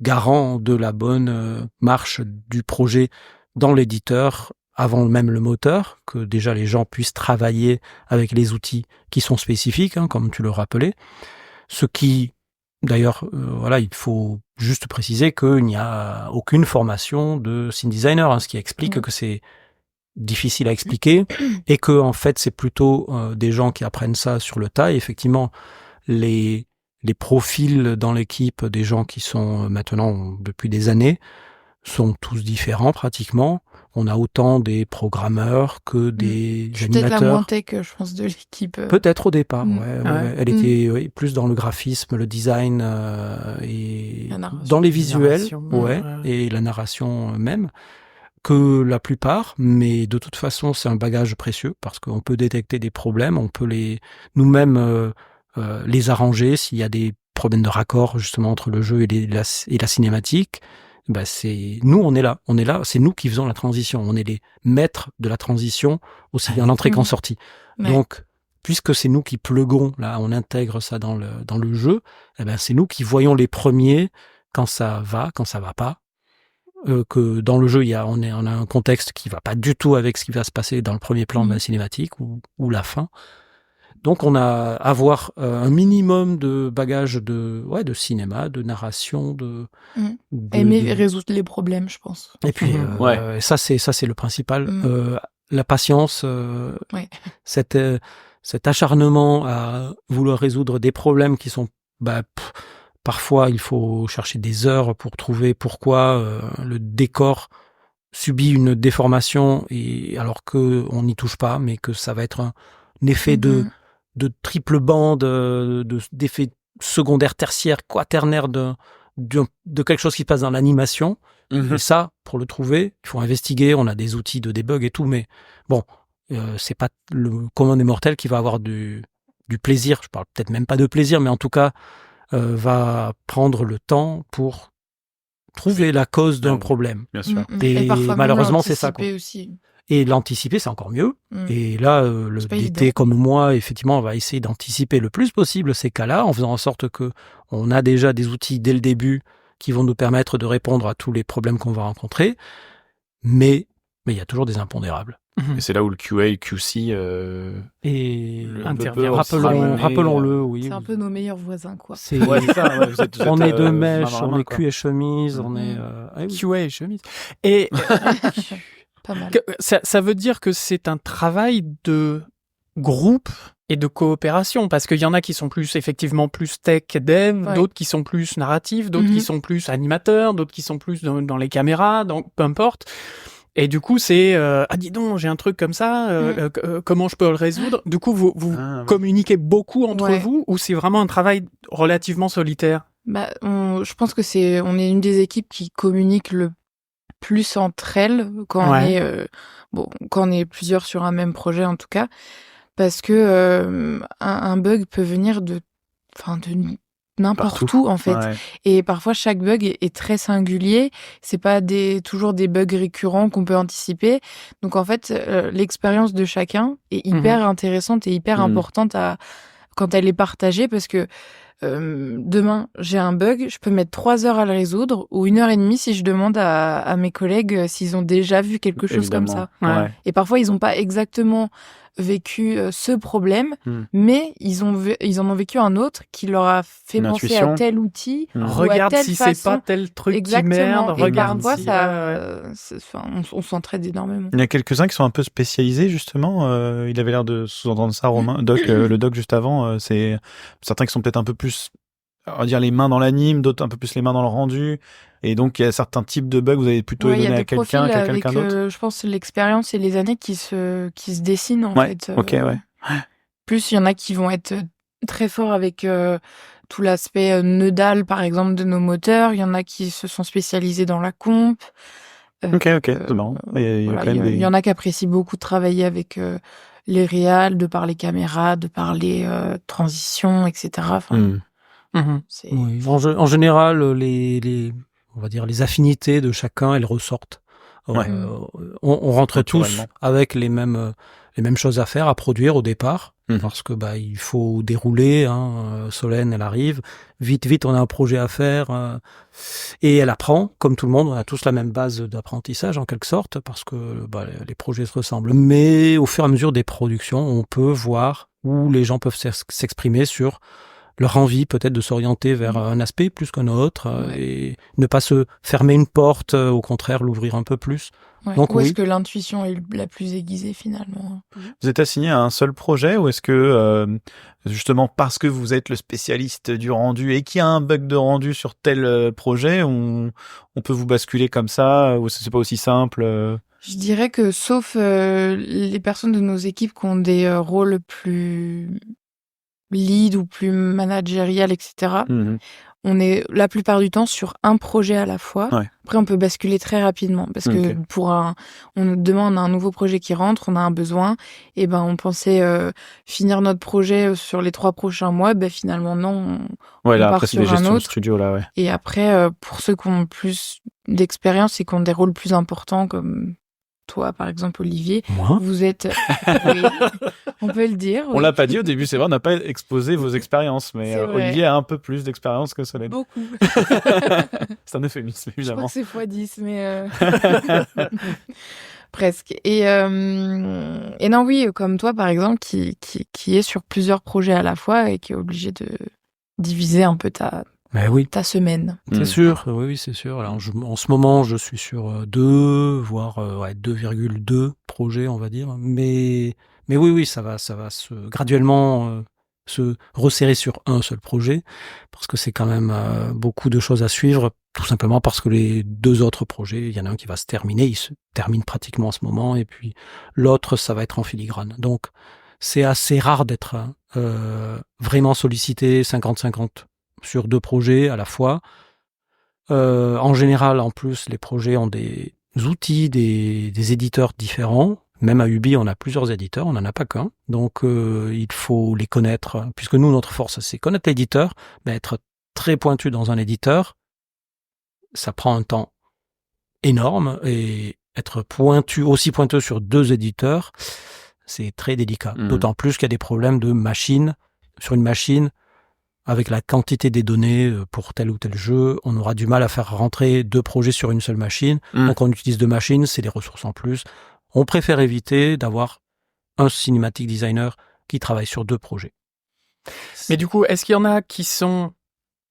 garant de la bonne marche du projet dans l'éditeur, avant même le moteur, que déjà les gens puissent travailler avec les outils qui sont spécifiques, comme tu le rappelais. Ce qui, d'ailleurs, il faut juste préciser qu'il n'y a aucune formation de scene designer, ce qui explique que c'est difficile à expliquer et que en fait c'est plutôt des gens qui apprennent ça sur le tas. Et effectivement, les profils dans l'équipe des gens qui sont maintenant depuis des années sont tous différents pratiquement. On a autant des programmeurs que des animateurs. Peut-être la moins tech, je pense, de l'équipe. Peut-être au départ, Elle était plus dans le graphisme, le design et dans les visuels, et la narration même, que la plupart. Mais de toute façon, c'est un bagage précieux parce qu'on peut détecter des problèmes, on peut nous-mêmes les arranger s'il y a des problèmes de raccord justement entre le jeu et la cinématique. On est là, c'est nous qui faisons la transition, on est les maîtres de la transition aussi bien en entrée qu'en sortie. Donc puisque c'est nous qui pluguons, là on intègre ça dans le jeu, c'est nous qui voyons les premiers quand ça va pas, que dans le jeu on a un contexte qui va pas du tout avec ce qui va se passer dans le premier plan de la cinématique ou la fin. Donc on a à avoir un minimum de bagage de cinéma, de narration, aimer résoudre les problèmes, je pense. Et puis ça c'est le principal. La patience, cet acharnement à vouloir résoudre des problèmes qui sont parfois il faut chercher des heures pour trouver pourquoi le décor subit une déformation et alors que on n'y touche pas, mais que ça va être un effet de triple bande, d'effets secondaires, tertiaires, quaternaires de quelque chose qui se passe dans l'animation. Et ça, pour le trouver, il faut investiguer, on a des outils de debug et tout, mais bon, c'est pas le commun des mortels qui va avoir du plaisir, je parle peut-être même pas de plaisir, mais en tout cas, va prendre le temps pour trouver la cause d'un problème. Bien sûr. Et malheureusement, c'est ça. Aussi. Et l'anticiper, c'est encore mieux. Et là, le DT comme moi, effectivement, on va essayer d'anticiper le plus possible ces cas-là, en faisant en sorte que on a déjà des outils dès le début qui vont nous permettre de répondre à tous les problèmes qu'on va rencontrer. Mais il y a toujours des impondérables. Et c'est là où le QA, le QC intervient. Rappelons-le, oui. C'est un peu nos meilleurs voisins, quoi. On est deux mèches, on est cul et chemise, on est... QA et chemise. Et... Pas mal. Ça veut dire que c'est un travail de groupe et de coopération, parce qu'il y en a qui sont effectivement plus tech dev, d'autres qui sont plus narratifs, d'autres qui sont plus animateurs, d'autres qui sont plus dans les caméras, donc peu importe. Et du coup, c'est dis donc, j'ai un truc comme ça, comment je peux le résoudre? Du coup, vous communiquez beaucoup entre vous, ou c'est vraiment un travail relativement solitaire? Je pense que on est une des équipes qui communique le plus entre elles quand on est plusieurs sur un même projet en tout cas, parce que un bug peut venir de n'importe où en fait, et parfois chaque bug est très singulier, c'est pas toujours des bugs récurrents qu'on peut anticiper, donc en fait l'expérience de chacun est hyper intéressante et hyper importante quand elle est partagée, parce que demain, j'ai un bug, je peux mettre 3 heures à le résoudre ou 1h30 si je demande à mes collègues s'ils ont déjà vu quelque chose comme ça. Et parfois, ils n'ont pas exactement vécu ce problème, mais ils en ont vécu un autre qui leur a fait penser à tel outil. Regarde si c'est pas tel truc qui merde. Regarde si on s'entraide énormément. Il y a quelques-uns qui sont un peu spécialisés justement. Il avait l'air de sous-entendre ça, Romain. Le doc juste avant, c'est certains qui sont peut-être un peu plus, on va dire, les mains dans l'anime, d'autres un peu plus les mains dans le rendu. Et donc, il y a certains types de bugs, vous avez plutôt les donner à quelqu'un d'autre. Je pense l'expérience et les années qui se dessinent, en fait. Ok, Plus, il y en a qui vont être très fort avec tout l'aspect nodal, par exemple, de nos moteurs. Il y en a qui se sont spécialisés dans la comp. Ok, c'est marrant. Il y a Voilà, quand même il y en a qui apprécient beaucoup de travailler avec les réals, de par les caméras, de par les transitions, etc. Enfin, c'est... Oui. En général, on va dire les affinités de chacun, elles ressortent. Ouais. On rentrait tous Naturellement. avec les mêmes choses à faire, à produire au départ, parce que il faut dérouler. Solène, elle arrive vite, on a un projet à faire et elle apprend comme tout le monde. On a tous la même base d'apprentissage en quelque sorte, parce que les projets se ressemblent. Mais au fur et à mesure des productions, on peut voir où les gens peuvent s'exprimer sur leur envie peut-être de s'orienter vers un aspect plus qu'un autre et ne pas se fermer une porte, au contraire l'ouvrir un peu plus. Ouais. Donc, Où est-ce oui. que l'intuition est la plus aiguisée finalement? Vous êtes assigné à un seul projet ou est-ce que, justement, parce que vous êtes le spécialiste du rendu et qu'il y a un bug de rendu sur tel projet, on peut vous basculer comme ça ou c'est pas aussi simple Je dirais que sauf les personnes de nos équipes qui ont des rôles plus lead ou plus managérial, etc., on est la plupart du temps sur un projet à la fois. Ouais. Après, on peut basculer très rapidement parce que on nous demande un nouveau projet qui rentre, on a un besoin. Et on pensait finir notre projet sur les 3 prochains mois. Finalement, non. Ouais, là, part après, c'est des sur un gestions de autre. studio, là, ouais. Et après, pour ceux qui ont plus d'expérience et qui ont des rôles plus importants, comme toi, par exemple, Olivier, Moi vous êtes... Oui, on peut le dire. On l'a pas dit au début, c'est vrai, on n'a pas exposé vos expériences, mais C'est vrai. Olivier a un peu plus d'expérience que Solène. Beaucoup. C'est un euphémisme, Je crois évidemment. que c'est x10, mais... Presque. Et non, oui, comme toi, par exemple, qui est sur plusieurs projets à la fois et qui est obligé de diviser un peu ta semaine. C'est sûr, oui, c'est sûr. Alors, en ce moment, je suis sur 2, voire 2,2 projets, on va dire. Mais oui, ça va graduellement se resserrer sur un seul projet, parce que c'est quand même beaucoup de choses à suivre, tout simplement parce que les 2 autres projets, il y en a un qui va se terminer, il se termine pratiquement en ce moment, et puis l'autre, ça va être en filigrane. Donc, c'est assez rare d'être vraiment sollicité 50-50 sur 2 projets à la fois. En général, en plus, les projets ont des outils, des éditeurs différents. Même à Ubi, on a plusieurs éditeurs, on n'en a pas qu'un. Donc, il faut les connaître, puisque nous, notre force, c'est connaître l'éditeur, mais être très pointu dans un éditeur, ça prend un temps énorme, et être aussi pointeux sur 2 éditeurs, c'est très délicat. D'autant plus qu'il y a des problèmes de machine. Sur une machine, avec la quantité des données pour tel ou tel jeu, on aura du mal à faire rentrer 2 projets sur une seule machine. Donc on utilise 2 machines, c'est des ressources en plus. On préfère éviter d'avoir un cinématique designer qui travaille sur 2 projets. Mais du coup, est-ce qu'il y en a qui sont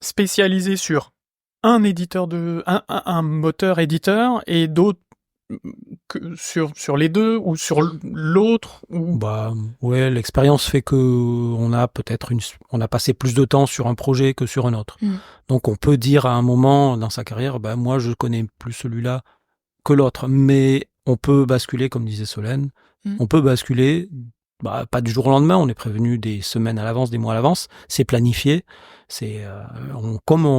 spécialisés sur un éditeur un moteur éditeur et d'autres sur les 2 ou sur l'autre ou... L'expérience fait que on a passé plus de temps sur un projet que sur un autre. Donc on peut dire à un moment dans sa carrière, moi je connais plus celui-là que l'autre, mais on peut basculer, comme disait Solène, on peut basculer, pas du jour au lendemain, on est prévenu des semaines à l'avance, des mois à l'avance, c'est planifié,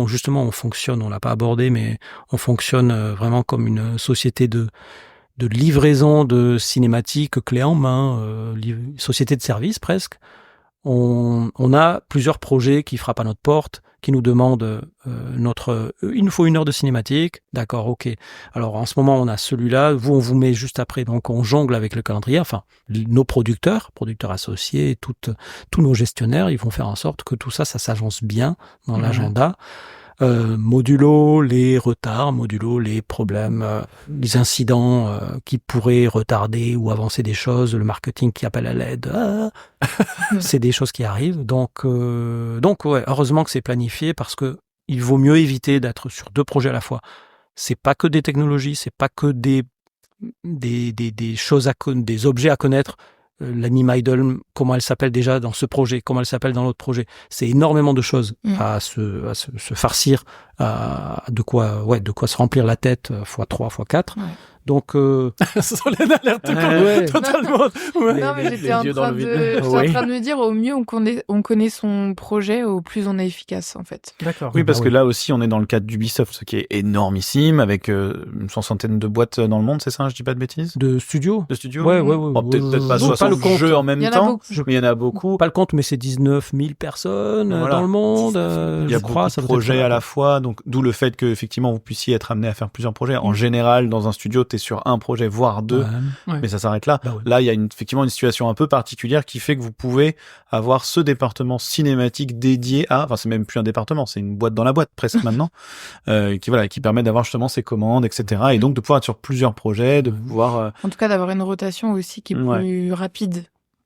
justement on fonctionne, on l'a pas abordé, mais on fonctionne vraiment comme une société de livraison de cinématiques clé en main, société de service presque. On a plusieurs projets qui frappent à notre porte, qui nous demandent il nous faut 1 heure de cinématique. D'accord, ok. Alors en ce moment on a celui-là, on vous met juste après, donc on jongle avec le calendrier. Enfin, nos producteurs associés, tous nos gestionnaires, ils vont faire en sorte que tout ça s'agence bien dans l'agenda. Modulo les retards, modulo les problèmes, les incidents qui pourraient retarder ou avancer des choses, le marketing qui appelle à l'aide, c'est des choses qui arrivent. Donc heureusement que c'est planifié, parce que il vaut mieux éviter d'être sur 2 projets à la fois. C'est pas que des technologies, c'est pas que des choses des objets à connaître. L'anime idol, comment elle s'appelle déjà dans ce projet, comment elle s'appelle dans l'autre projet. C'est énormément de choses à se farcir de quoi se remplir la tête x3, x4. Ouais. Donc, Solène a l'air ouais. totalement. Ouais. Non, mais j'étais en yeux dans train le de, vide. j'étais en train de me dire, au mieux on connaît son projet, au plus on est efficace, en fait. D'accord. Oui, parce Bah que oui. là aussi, on est dans le cadre d'Ubisoft, ce qui est énormissime, avec une soixantaine de boîtes dans le monde, c'est ça, je dis pas de bêtises? de studio. De studios? Ouais. Bon, peut-être pas Pas 60 le compte. jeux en même Il y en a temps, beaucoup. mais il y en a beaucoup. Pas le compte, mais c'est 19 000 personnes Voilà. dans le monde. Il y a je crois, beaucoup ça de doit être projets ça, à la quoi. fois, donc d'où le fait que effectivement vous puissiez être amené à faire plusieurs projets. En général, dans un studio, tu es sur un projet, voire deux, Ouais. mais ça s'arrête là. Bah ouais. Là, il y a effectivement une situation un peu particulière qui fait que vous pouvez avoir ce département cinématique dédié à, enfin c'est même plus un département, c'est une boîte dans la boîte presque maintenant, qui permet d'avoir justement ses commandes, etc. Et donc de pouvoir être sur plusieurs projets, de pouvoir En tout cas, d'avoir une rotation aussi qui est Ouais. plus rapide.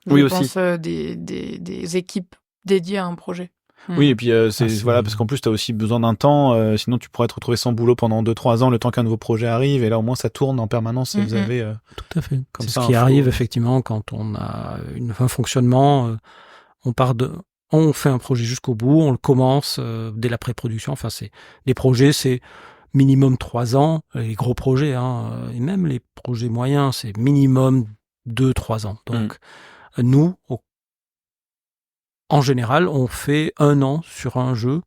Oui, Je aussi. pense des équipes dédiées à un projet. Oui, et puis c'est c'est- voilà, parce qu'en plus tu as aussi besoin d'un temps, sinon tu pourrais te retrouver sans boulot pendant 2-3 ans le temps qu'un nouveau projet arrive, et là au moins ça tourne en permanence et vous Mhm. avez Tout à fait. Comme C'est ça, ce qui un arrive flow. effectivement quand on a un fonctionnement. On fait un projet jusqu'au bout, on le commence dès la pré-production. Enfin, les projets, c'est minimum 3 ans. Les gros projets, et même les projets moyens, c'est minimum 2-3 ans. Donc, nous, en général, on fait 1 an sur un jeu.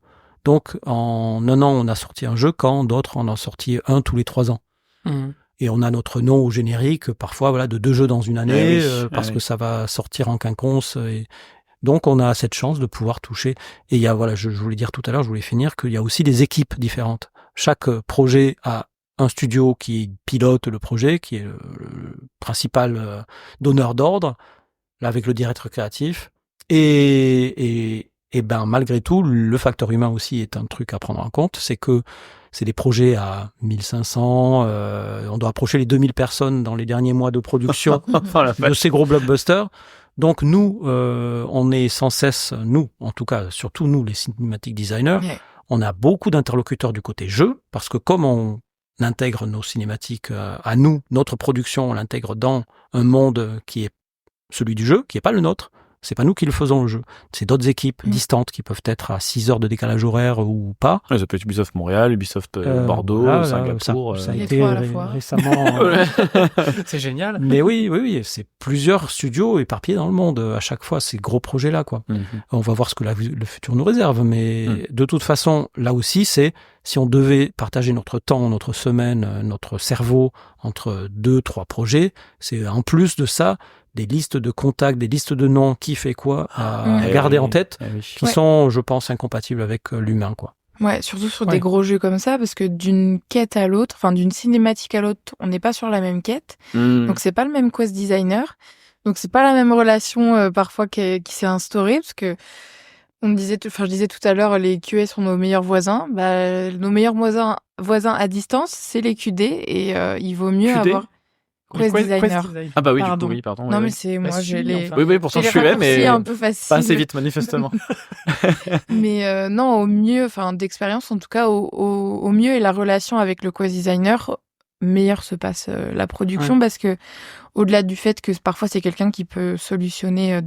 Donc, en 1 an, on a sorti un jeu, quand d'autres, on en sorti un tous les 3 ans. Mhm. Et on a notre nom au générique, parfois, voilà, de 2 jeux dans une année, oui, parce oui. que ça va sortir en quinconce. Et donc, on a cette chance de pouvoir toucher. Et il y a, voilà, je voulais dire tout à l'heure, je voulais finir, qu'il y a aussi des équipes différentes. Chaque projet a un studio qui pilote le projet, qui est le principal donneur d'ordre, là, avec le directeur créatif. Et ben, malgré tout, le facteur humain aussi est un truc à prendre en compte. C'est que c'est des projets à 1500, on doit approcher les 2000 personnes dans les derniers mois de production Oh la de ces gros blockbusters. Donc nous, on est sans cesse, nous, en tout cas, surtout nous, les cinematic designers, Ouais. on a beaucoup d'interlocuteurs du côté jeu, parce que comme on intègre nos cinématiques à nous, notre production, on l'intègre dans un monde qui est celui du jeu, qui n'est pas le nôtre. C'est pas nous qui le faisons, le jeu. C'est d'autres équipes distantes qui peuvent être à 6 heures de décalage horaire ou pas. Ouais, ça peut être Ubisoft Montréal, Ubisoft Bordeaux, Voilà, Singapour. ça a Les été trois à la fois. récemment. C'est génial. Mais oui, c'est plusieurs studios éparpillés dans le monde à chaque fois, ces gros projets-là, quoi. Mhm. On va voir ce que le futur nous réserve, mais de toute façon, là aussi, c'est si on devait partager notre temps, notre semaine, notre cerveau entre 2-3 projets, c'est en plus de ça des listes de contacts, des listes de noms, qui fait quoi, à Eh garder oui, en tête, eh oui. qui sont, je pense, incompatibles avec l'humain, quoi. Ouais, surtout sur Ouais. des gros jeux comme ça, parce que d'une quête à l'autre, enfin d'une cinématique à l'autre, on n'est pas sur la même quête. Donc c'est pas le même quest designer. Donc c'est pas la même relation parfois qui s'est instaurée, parce que je disais tout à l'heure, les QA sont nos meilleurs voisins. Bah, nos meilleurs voisins à distance, c'est les QD, et il vaut mieux QD? avoir quest designer. design. Ah bah oui, Pardon. du coup, oui, pardon. Non oui, mais oui. c'est Bah, moi, si, j'ai les enfin. Oui, pourtant j'ai je les suis là, mais raccourcis un peu faciles. pas assez vite, manifestement. Mais non, au mieux, enfin d'expérience en tout cas, au mieux et la relation avec le quest designer, meilleure se passe la production, parce que au-delà du fait que parfois c'est quelqu'un qui peut solutionner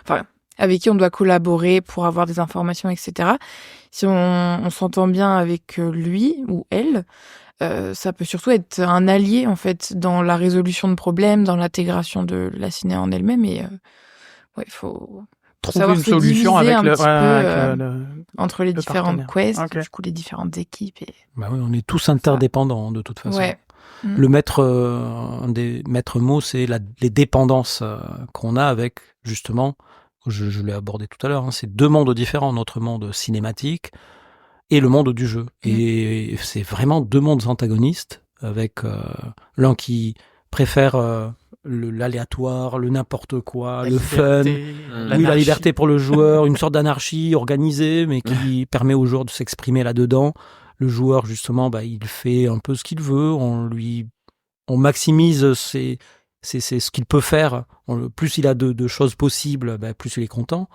enfin avec qui on doit collaborer pour avoir des informations, etc. Si on s'entend bien avec lui ou elle, ça peut surtout être un allié en fait dans la résolution de problèmes, dans l'intégration de la ciné en elle-même, et ouais, il faut Trouver savoir une se solution diviser avec un le, petit ouais, peu, avec le- entre les le différentes partenaire. quests, Ok. du coup les différentes équipes. Et... Bah oui, on est tous interdépendants, de toute façon. Ouais. Le un des maîtres mots, c'est les dépendances qu'on a avec, justement, je l'ai abordé tout à l'heure, c'est 2 mondes différents, notre monde cinématique et le monde du jeu. Et c'est vraiment 2 mondes antagonistes, avec l'un qui préfère l'aléatoire, le n'importe quoi, La le fun, liberté, la l'anarchie. liberté pour le joueur, une sorte d'anarchie organisée, mais qui permet au joueur de s'exprimer là-dedans. Le joueur, justement, il fait un peu ce qu'il veut, on maximise ce qu'il peut faire. Plus il a de choses possibles, plus il est content.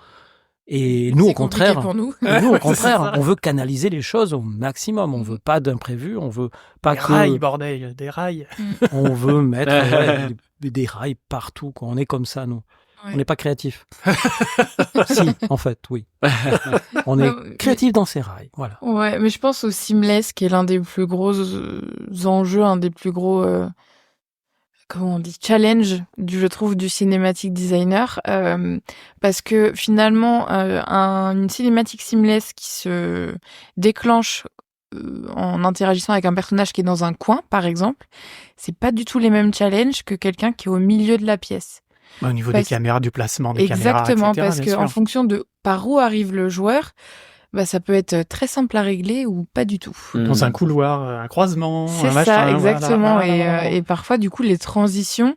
Et nous, C'est au compliqué contraire, pour nous. C'est ça. on veut canaliser les choses au maximum. On veut pas d'imprévus, on veut pas Des rails, que bordel, des rails. on veut mettre des rails partout, quoi. On est comme ça, nous. On n'est pas créatif. Si, en fait, oui. On est créatif dans ses rails, voilà. Ouais, mais je pense au seamless qui est l'un des plus gros enjeux, un des plus gros comment on dit, challenge je trouve du cinématique designer, parce que finalement une cinématique seamless qui se déclenche en interagissant avec un personnage qui est dans un coin, par exemple, c'est pas du tout les mêmes challenges que quelqu'un qui est au milieu de la pièce. Au niveau des caméras, du placement des caméras, Exactement, etc., parce que en fonction de par où arrive le joueur, bah, ça peut être très simple à régler ou pas du tout. Dans un couloir, un croisement, c'est un ça, machin, exactement. voilà. Et parfois, du coup, les transitions,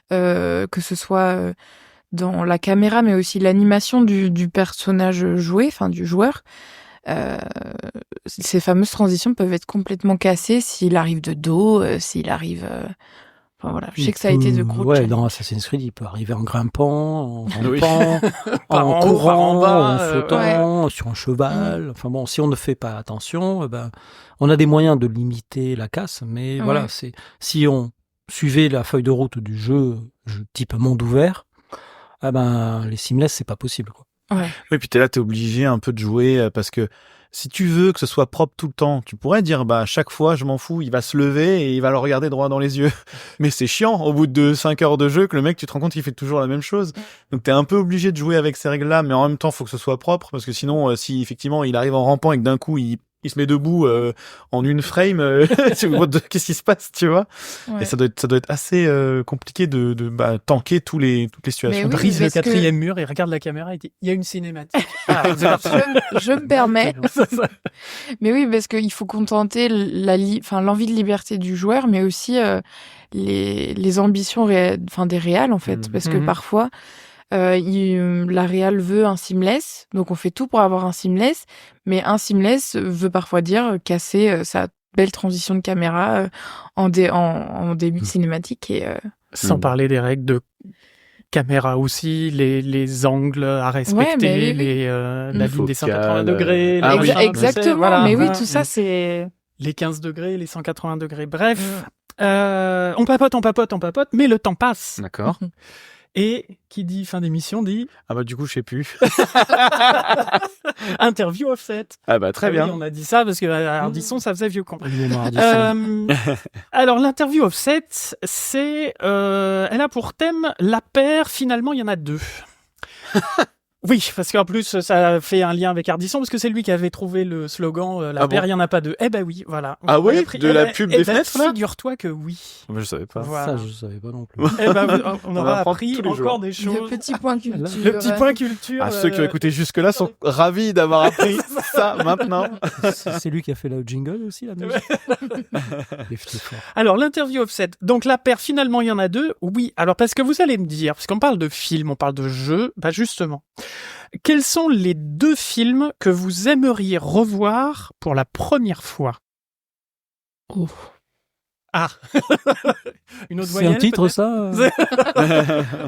que ce soit dans la caméra, mais aussi l'animation du personnage joué, enfin du joueur, ces fameuses transitions peuvent être complètement cassées s'il arrive de dos, s'il arrive... Enfin, voilà. Je sais que ça a été de gros challenges. Dans Assassin's Creed, il peut arriver en grimpant, en Oui. rampant, en en haut, par en courant, bas, en flottant, sur un cheval. Enfin bon, si on ne fait pas attention, on a des moyens de limiter la casse, mais voilà, si on suivait la feuille de route du jeu type monde ouvert, les seamless, c'est pas possible, quoi. Ouais. Oui, puis t'es obligé un peu de jouer parce que si tu veux que ce soit propre tout le temps, tu pourrais dire, chaque fois, je m'en fous, il va se lever et il va le regarder droit dans les yeux. Mais c'est chiant, au bout de 5 heures de jeu, que le mec, tu te rends compte qu'il fait toujours la même chose. Donc t'es un peu obligé de jouer avec ces règles-là, mais en même temps, faut que ce soit propre, parce que sinon, si effectivement, il arrive en rampant et que d'un coup, il se met debout en une frame, qu'est-ce qui se passe, tu vois? Ouais. Et ça doit être assez compliqué de tanker toutes les situations. Mais oui, Brise le parce que- 4e mur et regarde la caméra et dit il y a une cinématique. je me permets. Mais oui, parce qu'il faut contenter l'envie de liberté du joueur, mais aussi les ambitions des réals, en fait. Parce que parfois, la réal veut un seamless, donc on fait tout pour avoir un seamless, mais un seamless veut parfois dire casser sa belle transition de caméra en début de cinématique. Et, Sans parler des règles de caméra aussi, les angles à respecter, oui. la ligne des Focale, 180 degrés. Ah les oui. machins, exactement, voilà. mais oui, tout ça, c'est... Les 15 degrés, les 180 degrés, bref. On papote, mais le temps passe. D'accord. Et qui dit fin d'émission dit Du coup, je sais plus. interview offset. Très bien. Oui, on a dit ça parce que Ardisson, ça faisait vieux con. Alors l'interview offset, c'est elle a pour thème la paire. Finalement, il y en a deux. Oui, parce qu'en plus, ça fait un lien avec Ardisson, parce que c'est lui qui avait trouvé le slogan la paire, il n'y en a pas deux. Eh ben oui, voilà. Ah oui, de la pub des fenêtres, là ? Figure-toi que oui. Je savais pas. Voilà. Ça, je savais pas non plus. Eh ben, on aura apprend appris tous les encore jours. des choses. Le petit point culture. Le petit point culture. Ceux qui ont écouté jusque-là sont ravis d'avoir appris ça maintenant. C'est lui qui a fait la jingle aussi, la musique. Il est fort. Alors, l'interview offset. Donc, la paire, finalement, il y en a deux. Oui, alors, parce que vous allez me dire, parce qu'on parle de films, on parle de jeux, justement. Quels sont les deux films que vous aimeriez revoir pour la première fois ? Oh. Ah Une autre C'est voyelle, un titre, peut-être ça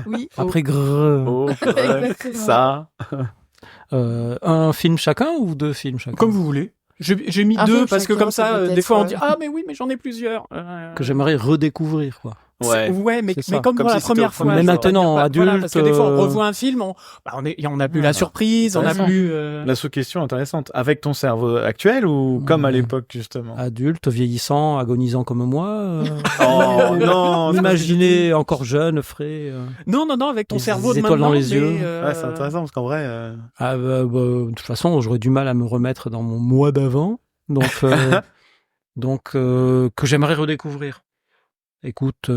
Oui. Après grrr. Oh, Exactement. ça. Un film chacun ou deux films chacun? Comme vous voulez. J'ai mis Un deux film parce que chacun, comme ça ça, peut des fois on être, dit mais oui, mais j'en ai plusieurs. Que j'aimerais redécouvrir, quoi. Ouais. Ouais, mais C'est ça. comme Comme pour la si c'était première au fois. premier Mais jour. maintenant, Voilà, adulte, parce que des fois on revoit un film, on a plus la surprise, on a intéressant. plus. La sous-question intéressante. Avec ton cerveau actuel ou comme à l'époque, justement? Adulte, vieillissant, agonisant comme moi. Oh non. Imaginez encore jeune, frais. Non, avec ton Les cerveau de étoiles maintenant. dans les yeux. Ouais, c'est intéressant parce qu'en vrai. De toute façon, j'aurais du mal à me remettre dans mon moi d'avant. Donc, que j'aimerais redécouvrir. Écoute,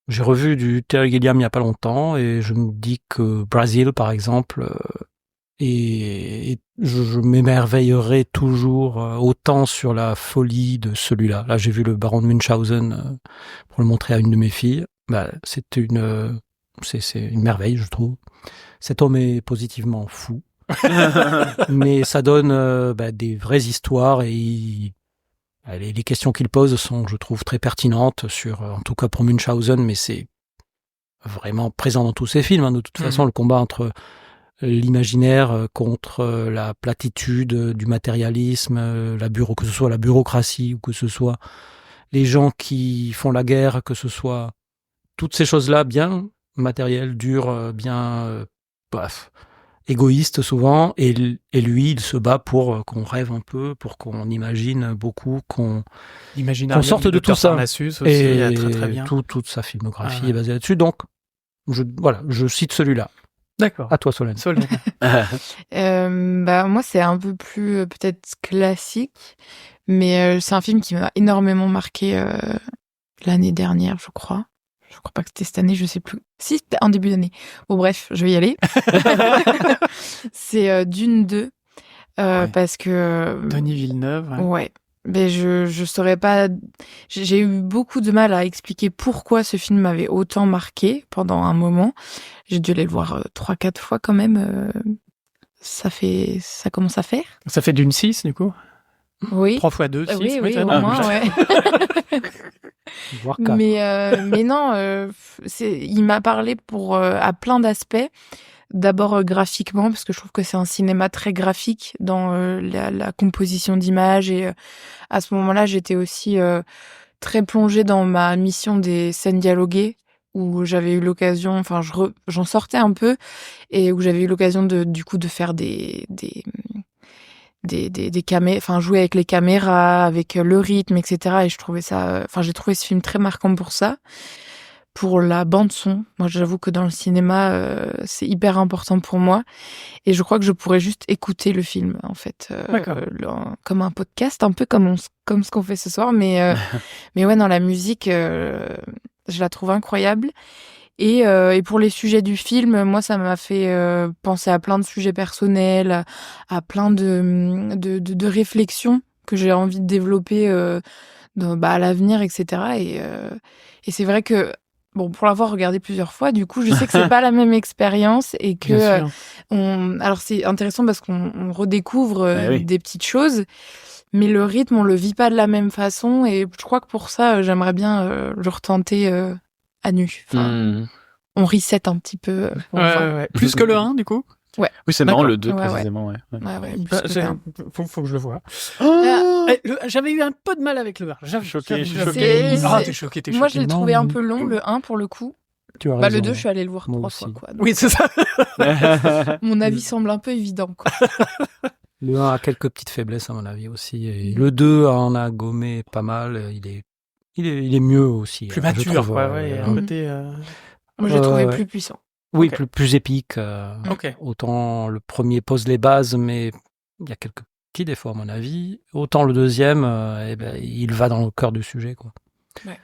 j'ai revu du Terry Gilliam il y a pas longtemps et je me dis que Brazil, par exemple, et je m'émerveillerai toujours autant sur la folie de celui-là. Là, j'ai vu le Baron de Munchausen pour le montrer à une de mes filles. C'est une merveille, je trouve. Cet homme est positivement fou. Mais ça donne des vraies histoires et les questions qu'il pose sont, je trouve, très pertinentes en tout cas pour Munchausen, mais c'est vraiment présent dans tous ses films. Hein. De toute façon, le combat entre l'imaginaire contre la platitude du matérialisme, que ce soit la bureaucratie ou que ce soit les gens qui font la guerre, que ce soit toutes ces choses-là bien matériel, dur, bien, bref, égoïste souvent. Et lui, il se bat pour qu'on rêve un peu, pour qu'on imagine beaucoup, qu'on sorte de tout ça. Parnassus aussi, Et très très bien. toute sa filmographie est basée là-dessus. Donc, je cite celui-là. D'accord. À toi, Solène. Moi, c'est un peu plus peut-être classique, mais c'est un film qui m'a énormément marqué l'année dernière, je crois. Je crois pas que c'était cette année, je sais plus. Si, c'était en début d'année. Bon, bref, je vais y aller. C'est Dune 2, parce que... Denis Villeneuve. Ouais. Mais je saurais pas. J'ai eu beaucoup de mal à expliquer pourquoi ce film m'avait autant marqué pendant un moment. J'ai dû aller le voir 3-4 fois quand même. Ça commence à faire. Ça fait Dune 6, du coup. Oui. 3 fois 2, 6. Oui, au moins, ouais. Voire 4. Mais non, il m'a parlé à plein d'aspects. D'abord graphiquement, parce que je trouve que c'est un cinéma très graphique dans la composition d'images. Et à ce moment-là, j'étais aussi très plongée dans ma mission des scènes dialoguées, où j'avais eu l'occasion, enfin j'en sortais un peu, et où j'avais eu l'occasion du coup de faire des caméras, enfin jouer avec les caméras, avec le rythme, etc. Et je trouvais ça, enfin j'ai trouvé ce film très marquant pour ça. Pour la bande son, moi j'avoue que dans le cinéma c'est hyper important pour moi, et je crois que je pourrais juste écouter le film en fait, comme un podcast, un peu comme ce qu'on fait ce soir, mais ouais, dans la musique je la trouve incroyable. Et pour les sujets du film, moi ça m'a fait penser à plein de sujets personnels, à plein de réflexions que j'ai envie de développer à l'avenir, etc. Et c'est vrai que bon, pour l'avoir regardé plusieurs fois, du coup, je sais que c'est pas la même expérience, et que alors c'est intéressant parce qu'on redécouvre des petites choses, mais le rythme, on le vit pas de la même façon, et je crois que pour ça, j'aimerais bien le retenter à nu. Enfin, on reset un petit peu. Ouais. Plus que le 1, du coup. Ouais. Oui, c'est marrant, le 2, Ouais, précisément, ouais. Faut que je le voie. J'avais eu un peu de mal avec le 1. Je suis choqué. T'es choqué. Moi, je l'ai trouvé un peu long, le 1, pour le coup. Tu as raison. Le 2, je suis allée le voir Moi 3 aussi. fois, quoi. Donc, Oui, c'est ça. mon avis semble un peu évident, quoi. Le 1 a quelques petites faiblesses, à mon avis, aussi. Et le 2 en a gommé pas mal. Il est mieux aussi. Plus je mature, trouve, quoi. Ouais, un côté... Moi, je l'ai trouvé plus puissant. Oui, Ok. plus épique. Ok. Autant le premier pose les bases, mais il y a quelques petits défauts, à mon avis. Autant le deuxième, il va dans le cœur du sujet, quoi. Ouais.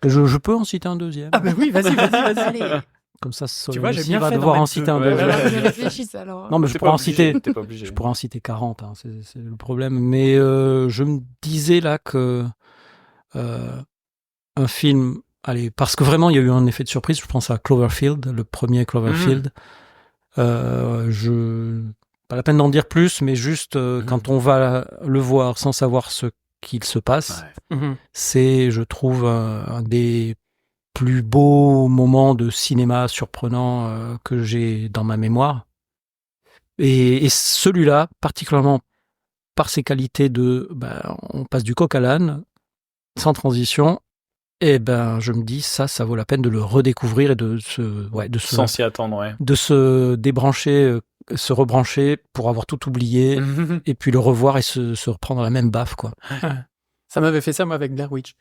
Je peux en citer un deuxième. Ah ben oui, vas-y. Allez, Comme ça, Tu vois, j'ai aussi bien va fait d'en devoir en mettre citer deux. un Ouais, deuxième. alors je réfléchisse, alors. Non, mais je T'es pourrais pas en citer. T'es pas obligé. Je pourrais en citer 40, hein, c'est le problème. Mais je me disais là que un film, allez, parce que vraiment il y a eu un effet de surprise, je pense à Cloverfield, le premier Cloverfield. Pas la peine d'en dire plus, mais juste quand on va le voir sans savoir ce qu'il se passe, c'est, je trouve, un des plus beaux moments de cinéma surprenant que j'ai dans ma mémoire. Et celui-là, particulièrement par ses qualités on passe du coq à l'âne, sans transition, je me dis, ça vaut la peine de le redécouvrir et Sans s'y attendre, ouais. de se débrancher, se rebrancher pour avoir tout oublié, et puis le revoir et se reprendre la même baffe, quoi. Ça m'avait fait ça, moi, avec Blair Witch.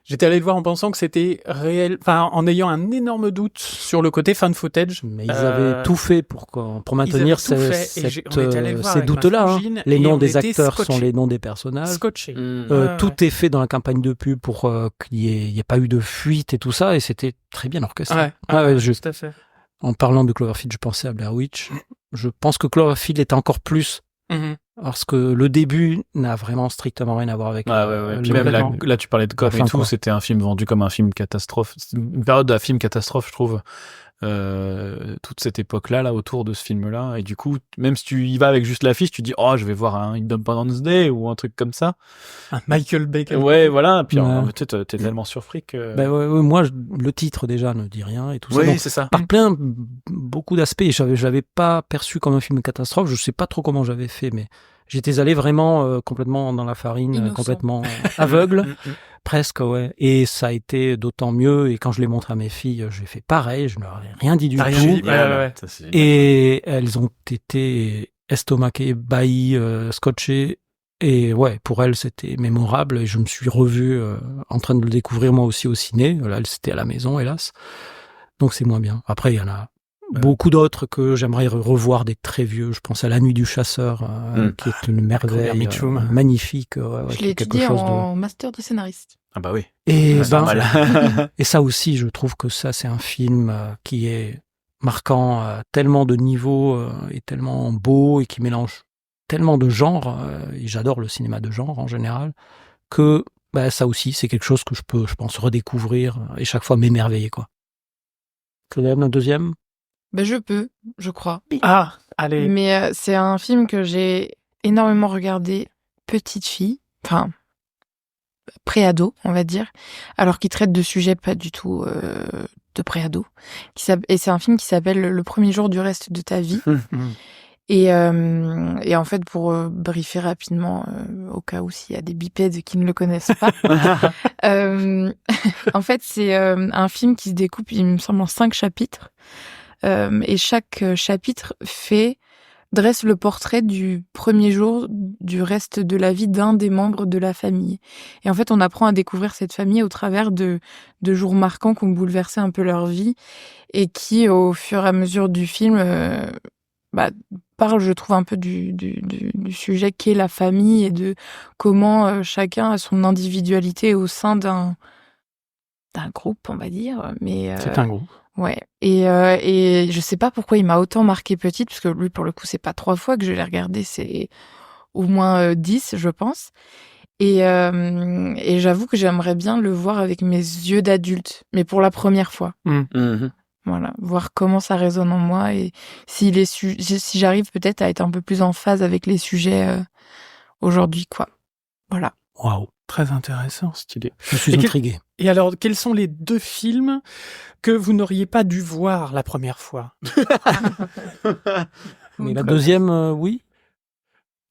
J'étais allé le voir en pensant que c'était réel, enfin, en ayant un énorme doute sur le côté fan footage. Mais ils avaient tout fait pour maintenir ils avaient tout fait, et on était allé le voir ces avec ma doutes-là. frangine, Les et noms on des était acteurs sont scotchés. les noms des personnages. Scotché. Tout est fait dans la campagne de pub pour qu'il y ait pas eu de fuite et tout ça, et c'était très bien orchestré. Tout à fait. En parlant de Cloverfield, je pensais à Blair Witch. Je pense que Cloverfield est encore plus, parce que le début n'a vraiment strictement rien à voir avec. Puis même là, tu parlais de com et tout, quoi. c'était un film vendu comme un film catastrophe. C'est une période de film catastrophe, je trouve. Toute cette époque-là, autour de ce film-là. Et du coup, même si tu y vas avec juste l'affiche, tu dis, oh, je vais voir un Independence Day ou un truc comme ça. Un Michael Bay. Ouais, voilà. Puis Ouais. t'es tellement surpris que. Moi, le titre déjà ne dit rien et tout ça. Oui, Donc, c'est ça. par beaucoup d'aspects, je l'avais pas perçu comme un film catastrophe. Je sais pas trop comment j'avais fait, mais j'étais allé vraiment complètement dans la farine, Innocent. complètement aveugle, presque, ouais. Et ça a été d'autant mieux. Et quand je l'ai montré à mes filles, j'ai fait pareil. Je ne leur ai rien dit du T'as tout. rien dit? Ouais. Ça, c'est- Et elles ont été estomaquées, baillies, scotchées. Et ouais, pour elles, c'était mémorable. Et je me suis revu en train de le découvrir moi aussi au ciné. Là, c'était à la maison, hélas. Donc c'est moins bien. Après, il y en a beaucoup d'autres que j'aimerais revoir, des très vieux. Je pense à La Nuit du Chasseur, qui est une merveille Mitchum. magnifique. Je l'ai quelque étudié chose en master de scénariste. Ah bah oui. Et C'est normal. et ça aussi, je trouve que ça, c'est un film qui est marquant à tellement de niveaux et tellement beau et qui mélange tellement de genres, et j'adore le cinéma de genre en général, que ça aussi, c'est quelque chose que je peux, je pense, redécouvrir et chaque fois m'émerveiller, quoi. Claudine, un deuxième? Je crois. Ah, allez. Mais c'est un film que j'ai énormément regardé petite fille, enfin pré-ado, on va dire, alors qu'il traite de sujets pas du tout de pré-ado. Et c'est un film qui s'appelle Le premier jour du reste de ta vie. Et en fait, pour briefer rapidement, au cas où s'il y a des bipèdes qui ne le connaissent pas, en fait, c'est un film qui se découpe, il me semble, en 5 chapitres. Et chaque chapitre dresse le portrait du premier jour du reste de la vie d'un des membres de la famille. Et en fait, on apprend à découvrir cette famille au travers de jours marquants qui ont bouleversé un peu leur vie et qui, au fur et à mesure du film, parle, je trouve, un peu du sujet qu'est la famille et de comment chacun a son individualité au sein d'un groupe, on va dire. Mais C'est un groupe. ouais. Et je sais pas pourquoi il m'a autant marqué petite, parce que lui, pour le coup, c'est pas 3 fois que je l'ai regardé, c'est au moins 10, je pense. Et j'avoue que j'aimerais bien le voir avec mes yeux d'adulte, mais pour la première fois. Voilà, voir comment ça résonne en moi et si j'arrive peut-être à être un peu plus en phase avec les sujets aujourd'hui, quoi. Voilà. Waouh. Très intéressant. Stylé. Je suis intrigué. Et alors, quels sont les 2 films que vous n'auriez pas dû voir la première fois? Mais la deuxième, oui.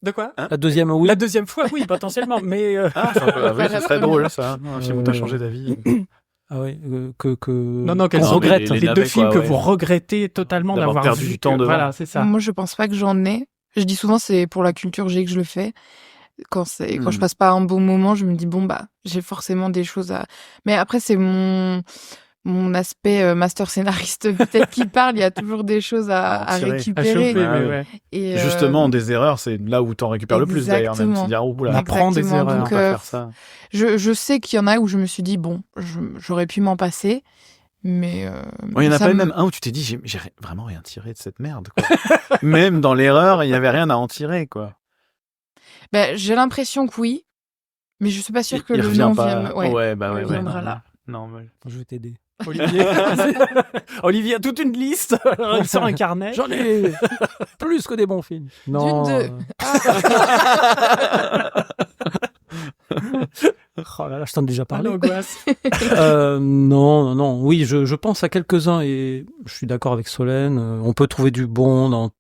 De quoi? La deuxième, oui. La deuxième fois, oui, potentiellement, mais... Ah, oui, ce serait drôle, ça. Un film où t'as changé d'avis. Ah ouais, Non, qu'on quels sont regrette. les 2 navets, films quoi, que ouais. vous regrettez totalement D'avoir d'avoir perdu vu. du temps devant. Voilà, c'est ça. Moi, je pense pas que j'en ai. Je dis souvent, c'est pour la culture G que je le fais. Quand je passe pas un bon moment, je me dis j'ai forcément des choses à. Mais après, c'est mon aspect master scénariste peut-être qui parle. Il y a toujours des choses à tirer, récupérer. À choper, Ah mais oui. ouais. Et Justement, des erreurs, c'est là où t'en récupères le plus, d'ailleurs. Même Exactement. se dire, oh, On là, apprend des Exactement. erreurs. on Donc, peut faire ça. je sais qu'il y en a où je me suis dit, j'aurais pu m'en passer. Mais Il y en a ça pas eu me- même un où tu t'es dit, j'ai vraiment rien tiré de cette merde, quoi. Même dans l'erreur, il y avait rien à en tirer, quoi. j'ai l'impression que oui, mais je suis pas sûre que Il le revient nom pas. vienne. Ouais, bah ouais, il viendra là. Non, mais... Je vais t'aider. Olivier. Olivier a toute une liste. Alors, il sort un carnet. J'en ai plus que des bons films. Non. Dune 2. Oh là là, je t'en ai déjà Ah, parlé. l'angoisse. Non. Oui, je pense à quelques-uns et je suis d'accord avec Solène. On peut trouver du bon dans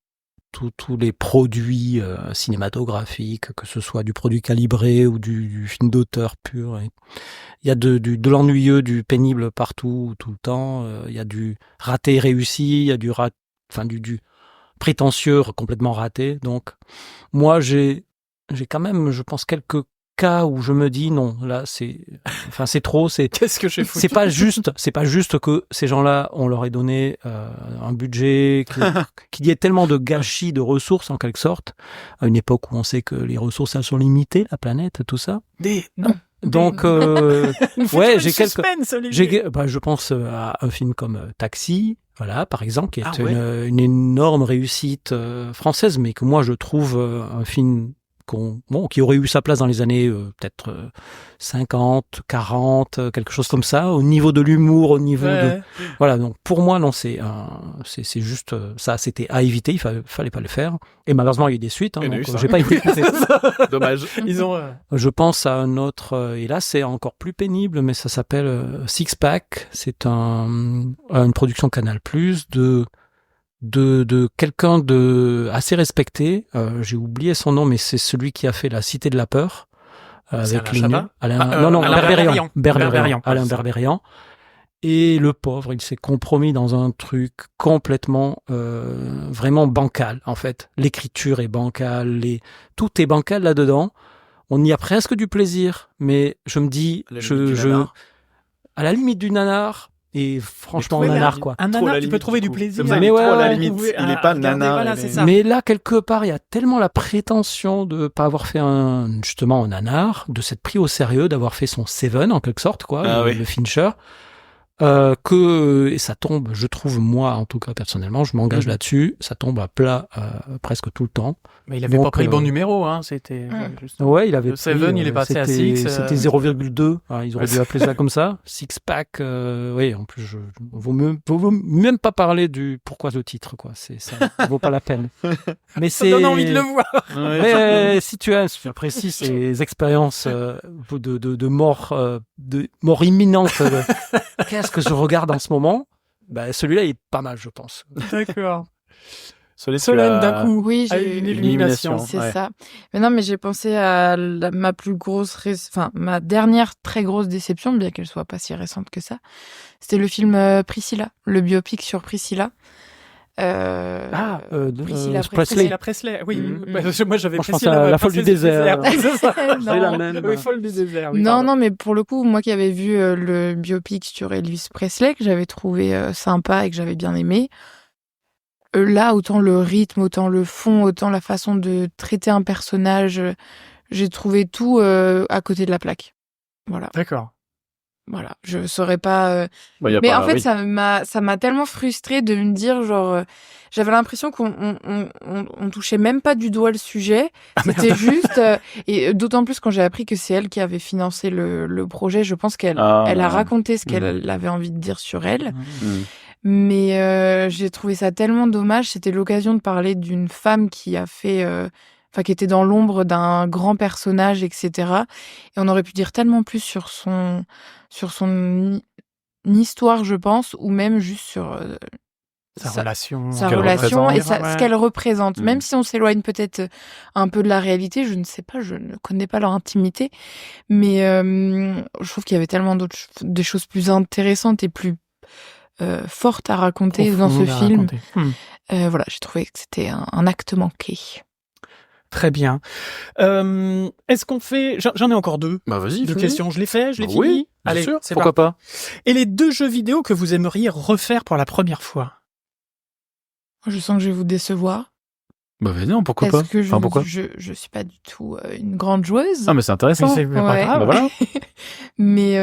tous les produits cinématographiques, que ce soit du produit calibré ou du film d'auteur pur. Il y a de l'ennuyeux, du pénible partout, tout le temps. Il y a du raté réussi, il y a du prétentieux complètement raté. Donc, moi, j'ai quand même, je pense, quelques cas où je me dis non, là, c'est trop, Qu'est-ce que j'ai foutu? c'est pas juste que ces gens-là, on leur ait donné un budget, qu'il y ait tellement de gâchis de ressources en quelque sorte, à une époque où on sait que les ressources elles sont limitées, la planète, tout ça. Non. Donc Ouais, j'ai quelques, suspense, Olivier. je pense à un film comme Taxi, voilà, par exemple, qui est Ah ouais. une énorme réussite française, mais que moi je trouve un film qui aurait eu sa place dans les années peut-être 50, 40, quelque chose comme ça, au niveau de l'humour, au niveau de... Voilà, donc pour moi, non, c'est juste ça, c'était à éviter, il fallait pas le faire. Et malheureusement, il y a eu des suites, Il y en a donc eu, ça. j'ai pas été... Dommage. Ils ont... Je pense à un autre, et là c'est encore plus pénible, mais ça s'appelle Six Pack, c'est une production Canal+, de quelqu'un de assez respecté, j'ai oublié son nom, mais c'est celui qui a fait La Cité de la Peur, avec Alain Chabat Alain Berberian. Berberian. Alain Berberian. Et le pauvre, il s'est compromis dans un truc complètement, vraiment bancal, en fait. L'écriture est bancale, tout est bancal là-dedans. On y a presque du plaisir, mais je me dis, à la limite du nanar, et franchement, nanar, quoi. Un nanar, tu peux trouver du plaisir. Mais ouais, à la limite, il est pas nanar. Voilà, c'est ça. Mais là, quelque part, il y a tellement la prétention de pas avoir fait justement un nanar, de s'être pris au sérieux, d'avoir fait son Seven, en quelque sorte, quoi, le Fincher. Et ça tombe, je trouve, moi en tout cas personnellement, je m'engage là-dessus, ça tombe à plat presque tout le temps. Mais il avait pas pris le bon numéro, hein, c'était ouais, il avait le Seven, il est passé à 6. C'était 0,2, ils auraient dû appeler ça comme ça, six pack. Oui, en plus, vaut même pas parler du pourquoi le titre, quoi. Ça vaut pas la peine. Mais ça donne envie de le voir. Mais si tu apprécies ces expériences de mort imminente. Qu'est-ce que je regarde en ce moment? Celui-là est pas mal, je pense. D'accord. Solène, d'un coup, oui, j'ai une illumination. C'est ça. Mais non, mais j'ai pensé à ma plus grosse, ma dernière très grosse déception, bien qu'elle soit pas si récente que ça. C'était le film Priscilla, le biopic sur Priscilla. Priscilla Presley. Oui, moi j'avais Priscilla, la folle du désert. C'est ça. C'est la même. Oui, folle du désert. Oui, non, mais pour le coup, moi qui avais vu le biopic sur Elvis Presley, que j'avais trouvé sympa et que j'avais bien aimé, là, autant le rythme, autant le fond, autant la façon de traiter un personnage, j'ai trouvé tout à côté de la plaque. Voilà. D'accord. Voilà, je saurais pas. Mais en fait, ça m'a tellement frustrée de me dire, genre, j'avais l'impression qu'on touchait même pas du doigt le sujet. C'était juste, et d'autant plus quand j'ai appris que c'est elle qui avait financé le projet. Je pense qu'elle a raconté ce qu'elle avait envie de dire sur elle. Mais j'ai trouvé ça tellement dommage. C'était l'occasion de parler d'une femme qui a fait. Qui était dans l'ombre d'un grand personnage, etc. Et on aurait pu dire tellement plus sur son histoire, je pense, ou même juste sur sa relation et ce qu'elle représente. Même si on s'éloigne peut-être un peu de la réalité, je ne sais pas, je ne connais pas leur intimité, mais je trouve qu'il y avait tellement des choses plus intéressantes et plus fortes à raconter dans ce film. Voilà, j'ai trouvé que c'était un acte manqué. Très bien. Est-ce qu'on fait... J'en ai encore deux. Vas-y. Deux questions. Je l'ai fini. Oui, allez, sûr. c'est Pourquoi pas. Et les 2 jeux vidéo que vous aimeriez refaire pour la première fois? Je sens que je vais vous décevoir. Vas-y, pourquoi pas. Parce que pourquoi je suis pas du tout une grande joueuse. Ah, mais c'est intéressant. Mais c'est pas grave. Voilà. Mais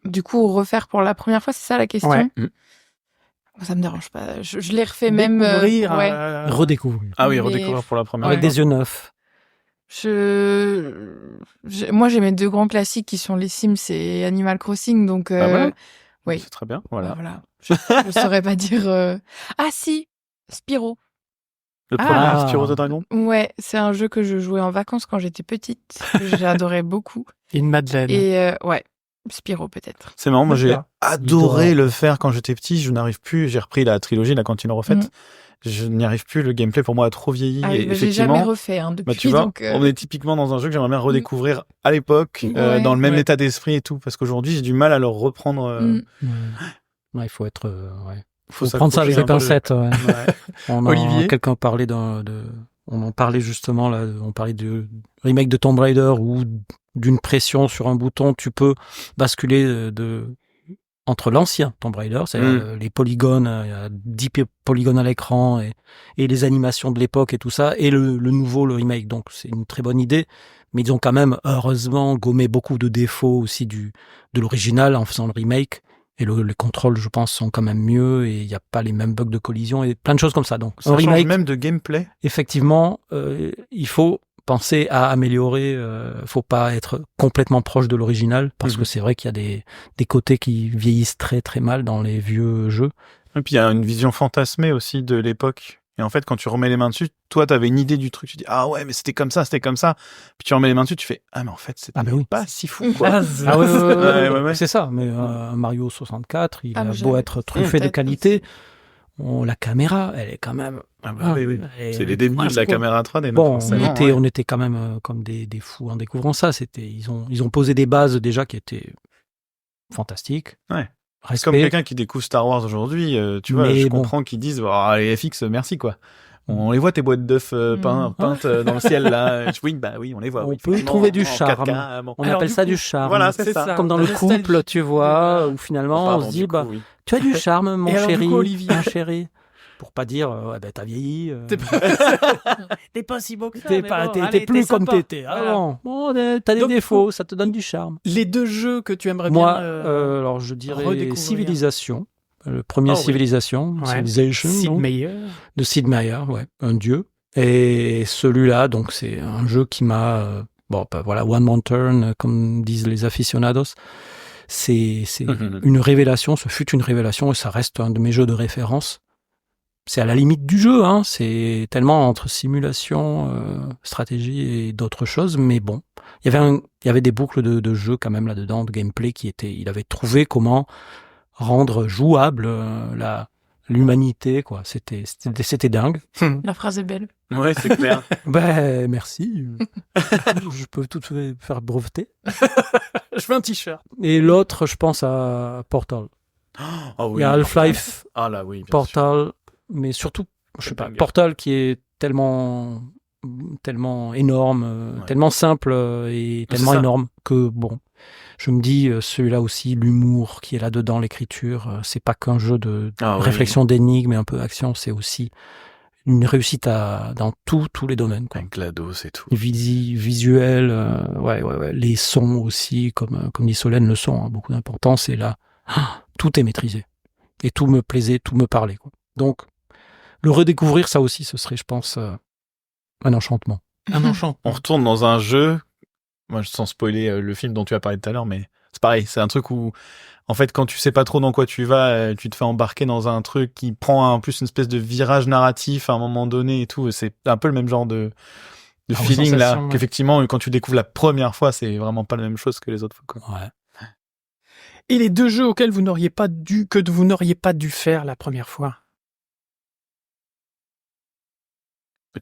du coup, refaire pour la première fois, c'est ça la question? Ouais. Ça me dérange pas. Je l'ai refait même. Redécouvrir. Ah oui, redécouvrir pour la première fois. Avec des yeux neufs. Moi, j'ai mes 2 grands classiques qui sont les Sims et Animal Crossing, donc oui. C'est très bien. Voilà. Je saurais pas dire. Ah si, Spyro. Le premier Spyro the Dragon. Ouais, c'est un jeu que je jouais en vacances quand j'étais petite. J'adorais beaucoup. Une Madeleine. Et ouais. Spyro peut-être. C'est marrant, moi j'ai adoré le faire quand j'étais petit, je n'arrive plus, j'ai repris la trilogie, la cantine refaite, je n'y arrive plus, le gameplay pour moi a trop vieilli. Et j'ai effectivement, jamais refait depuis. Tu vois, donc, on est typiquement dans un jeu que j'aimerais bien redécouvrir à l'époque, dans le même état d'esprit et tout, parce qu'aujourd'hui j'ai du mal à le reprendre. Il faut être... faut prendre ça avec des pincettes. Olivier, quelqu'un parlait on en parlait justement là, on parlait de remake de Tomb Raider où d'une pression sur un bouton, tu peux basculer entre l'ancien Tomb Raider, c'est-à-dire les polygones, il y a 10 polygones à l'écran et les animations de l'époque et tout ça, et le nouveau, le remake. Donc c'est une très bonne idée, mais ils ont quand même heureusement gommé beaucoup de défauts aussi de l'original en faisant le remake. Et les contrôles, je pense, sont quand même mieux et il n'y a pas les mêmes bugs de collision et plein de choses comme ça. Donc, ça change même de gameplay. Effectivement, il faut penser à améliorer. Faut pas être complètement proche de l'original parce que c'est vrai qu'il y a des côtés qui vieillissent très très mal dans les vieux jeux. Et puis il y a une vision fantasmée aussi de l'époque. Et en fait, quand tu remets les mains dessus, toi, t'avais une idée du truc. Tu dis, ah ouais, mais c'était comme ça. Puis tu remets les mains dessus, tu fais, ah mais en fait, c'était pas si fou, quoi. Ouais. C'est ça. Mais Mario 64, il a beau être truffé de qualité. la caméra, elle est quand même... Ah bah oui. elle est C'est les débuts de la caméra 3D. Bon, forcément, on était quand même comme des fous en découvrant ça. Ils ont posé des bases déjà qui étaient fantastiques. Ouais. Respect. Comme quelqu'un qui découvre Star Wars aujourd'hui, tu vois, Mais je bon. comprends qu'ils disent les FX, merci quoi. On les voit tes boîtes d'œufs peintes dans le ciel là. Oui, on les voit. On oui, peut y effectivement, trouver du en charme. 4K, bon. On Alors, appelle du ça coup, du charme. Voilà, c'est ça. Comme dans le Nostalgie. couple, tu vois, où finalement Pardon, on se dit, du coup, oui. tu as du charme, mon Et alors, du chéri, coup, Olivier mon chéri. Pour pas dire, t'as vieilli. T'es pas si beau que ça. T'es mais pas, bon, t'es allez, plus t'es comme sympa. t'étais Voilà. avant. Bon, t'as des Donc, défauts, ça te donne du charme. Les 2 jeux que tu aimerais Moi, bien alors je dirais redécouvrir. Civilisation. Le premier Oh, oui. Civilisation, Ouais. Civilization, Sid donc, Meier. de Sid Meier, ouais, un dieu. Et celui-là, donc c'est un jeu qui m'a, voilà, One Man Turn, comme disent les aficionados. C'est une révélation, ce fut une révélation et ça reste un de mes jeux de référence. C'est à la limite du jeu, hein. C'est tellement entre simulation, stratégie et d'autres choses, mais bon. Il y avait des boucles de jeu quand même là-dedans, de gameplay il avait trouvé comment rendre jouable l'humanité, quoi. C'était dingue. La phrase est belle. Ouais, c'est clair. Ben, merci. Je peux tout faire breveter. Je veux un t-shirt. Et l'autre, je pense à Portal. Oh, oui, Il y a Half-Life, Ah là, oui. bien sûr. Portal, mais surtout, je sais pas, Banger. Portal qui est tellement énorme, Ouais. tellement simple et C'est tellement ça. énorme que bon, je me dis celui-là aussi, l'humour qui est là-dedans, l'écriture, c'est pas qu'un jeu de Ah oui. réflexion d'énigmes et un peu d'action, c'est aussi une réussite dans tous les domaines, quoi. Avec GLaDOS et tout. Visuel, ouais, les sons aussi, comme dit Solène, le son a beaucoup d'importance et là, tout est maîtrisé et tout me plaisait, tout me parlait, quoi. Donc le redécouvrir, ça aussi, ce serait, je pense, un enchantement. Un enchantement. On retourne dans un jeu, moi sans spoiler le film dont tu as parlé tout à l'heure, mais c'est pareil, c'est un truc où, en fait, quand tu sais pas trop dans quoi tu vas, tu te fais embarquer dans un truc qui prend en plus une espèce de virage narratif à un moment donné et tout, c'est un peu le même genre de feeling là, sensation, ouais. qu'effectivement, quand tu découvres la première fois, c'est vraiment pas la même chose que les autres fois, quoi. Ouais. Et les 2 jeux auxquels vous n'auriez pas dû faire la première fois.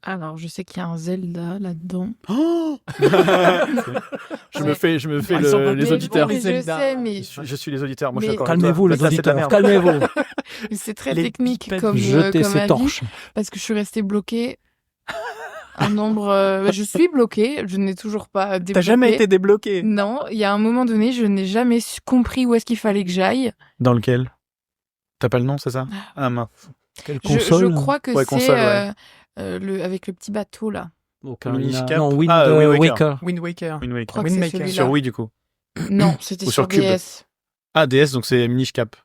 Alors, je sais qu'il y a un Zelda là-dedans. Je me fais Ils sont les Mais auditeurs. bon, mais je Zelda. sais, mais Je suis les auditeurs, moi je Mais- suis d'accord avec Calmez-vous, toi. les Ça, c'est de la auditeurs, merde. calmez-vous. c'est très Les technique pipettes. comme Jetez comme ces avis, torches. parce que je suis restée bloquée un nombre. Je suis bloquée, je n'ai toujours pas débloqué. T'as jamais été débloqué. Non, il y a un moment donné, je n'ai jamais compris où est-ce qu'il fallait que j'aille. Dans lequel? T'as pas le nom, c'est ça? Ah mince. Quelle Je console crois que Ouais, c'est console, ouais. avec le petit bateau là. Minish Cap. Non, Wind Ah, Wind Waker. Wind Waker. Wind Je Waker. crois que Wind c'est Waker. celui-là. Sur Wii du coup. Non, c'était Ou sur sur Cube. DS. Ah, DS, donc c'est Minish Cap.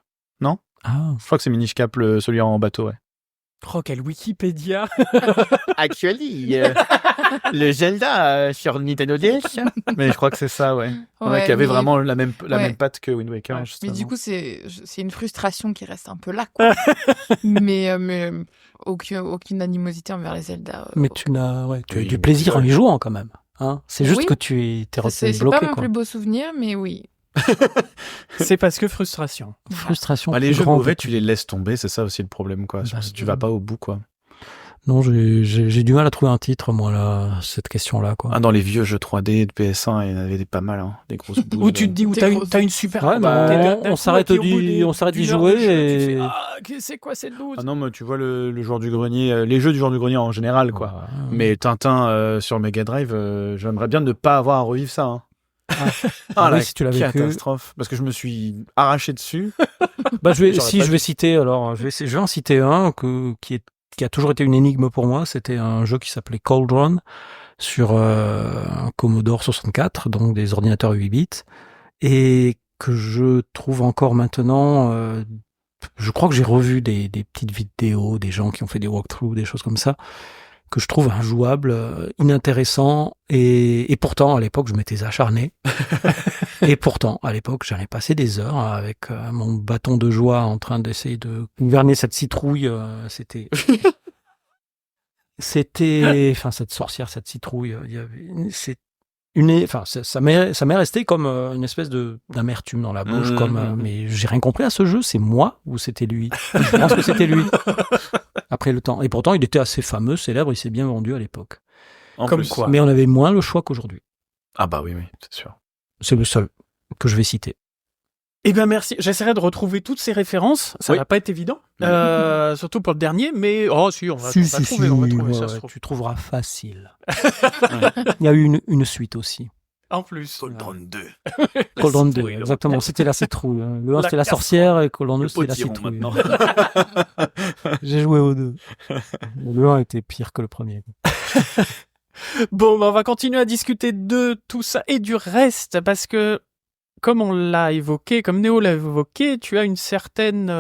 Ah, Je crois que c'est Minish Cap, celui en bateau, ouais. Oh, quel Wikipédia. Actually, le Zelda sur Nintendo DS. Mais je crois que c'est ça, ouais. Ouais, qui avait mais- vraiment la même Ouais. patte que Wind Waker, Ouais. Mais justement. du coup, c'est une frustration qui reste un peu là, quoi. mais aucune animosité envers les Zelda. mais tu as eu Oui, du plaisir en y jouant quand même. Hein, c'est juste Oui. que tu t'es resté C'est pas bloqué, mon quoi. plus beau souvenir, mais oui. C'est parce que frustration. Frustration. Bah, les plus jeux grande. mauvais, tu les laisses tomber, c'est ça aussi le problème, quoi. Je Bah, pense que tu vas pas au bout, quoi. Non, j'ai du mal à trouver un titre, moi, là, cette question-là, quoi. Ah, dans les vieux jeux 3D de PS1, il y en avait pas mal, hein. Des grosses boules. Où tu te dis, où T'es t'as grosse. t'as une super. Ouais, mais D'un on coup, s'arrête et puis au bout d'y- on s'arrête d'y d'une heure jouer de jeu, tu et- fais, ah, c'est quoi cette loose? Ah non, mais tu vois le joueur du grenier, les jeux du joueur du grenier en général, quoi. Ouais. Mais Tintin sur Mega Drive, j'aimerais bien ne pas avoir à revivre ça. Hein. Ah la oui, si tu l'as vécu. catastrophe. Parce que je me suis arraché dessus. Bah, J'aurais pas je dû. vais citer, alors, je vais en citer un qui a toujours été une énigme pour moi. C'était un jeu qui s'appelait Cauldron sur un Commodore 64, donc des ordinateurs 8 bits, et que je trouve encore maintenant. Je crois que j'ai revu des petites vidéos, des gens qui ont fait des walkthroughs, des choses comme ça, que je trouve injouable, inintéressant, et pourtant, à l'époque, je m'étais acharné. Et pourtant, à l'époque, j'en ai passé des heures avec mon bâton de joie en train d'essayer de gouverner cette citrouille. C'était, enfin, cette sorcière, cette citrouille. ça m'est resté comme une espèce d'amertume dans la bouche, mais j'ai rien compris à ce jeu, c'est moi ou c'était lui? Je pense que c'était lui. Après le temps. Et pourtant, il était assez fameux, célèbre, il s'est bien vendu à l'époque. Comme quoi. Mais on avait moins le choix qu'aujourd'hui. Ah bah oui, c'est sûr. C'est le seul que je vais citer. Eh bien, merci. J'essaierai de retrouver toutes ces références. Ça va pas être évident. Surtout pour le dernier, mais on va trouver, ça se trouve. Tu trouveras facile. Il y a eu une suite aussi. En plus. Cauldron 2. Cauldron 2, exactement. C'était la citrouille. Le 1, c'était la sorcière, et Cauldron 2, c'était la citrouille. J'ai joué aux deux. Le 1 était pire que le premier. Bon, on va continuer à discuter de tout ça et du reste, parce que comme on l'a évoqué, comme Néo l'a évoqué, tu as une certaine,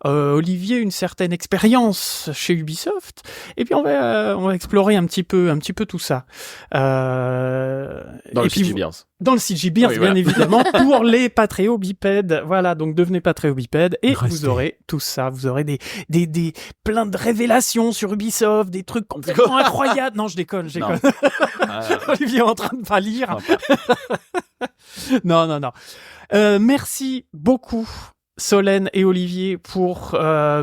Olivier, une certaine expérience chez Ubisoft. Et puis on va explorer un petit peu tout ça. Dans le CG Beers. Dans le CG Beers, bien évidemment, pour les Patreos bipèdes. Voilà, donc devenez Patreos bipèdes et vous aurez tout ça. Vous aurez des plein de révélations sur Ubisoft, des trucs complètement incroyables. Non, je déconne. Olivier est en train de pas lire. Non. Merci beaucoup, Solène et Olivier, pour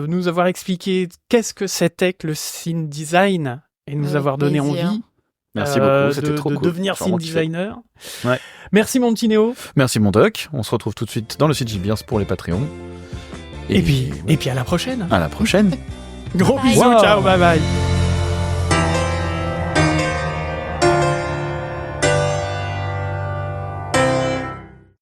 nous avoir expliqué qu'est-ce que c'était que le scene design et nous avoir donné envie. Merci beaucoup, c'était trop de cool. devenir scene designer. Ouais. Merci mon petit Néo. Merci mon doc. On se retrouve tout de suite dans le CG Beers pour les Patreons. Et puis à la prochaine. À la prochaine. Gros bisous, ciao, bye bye.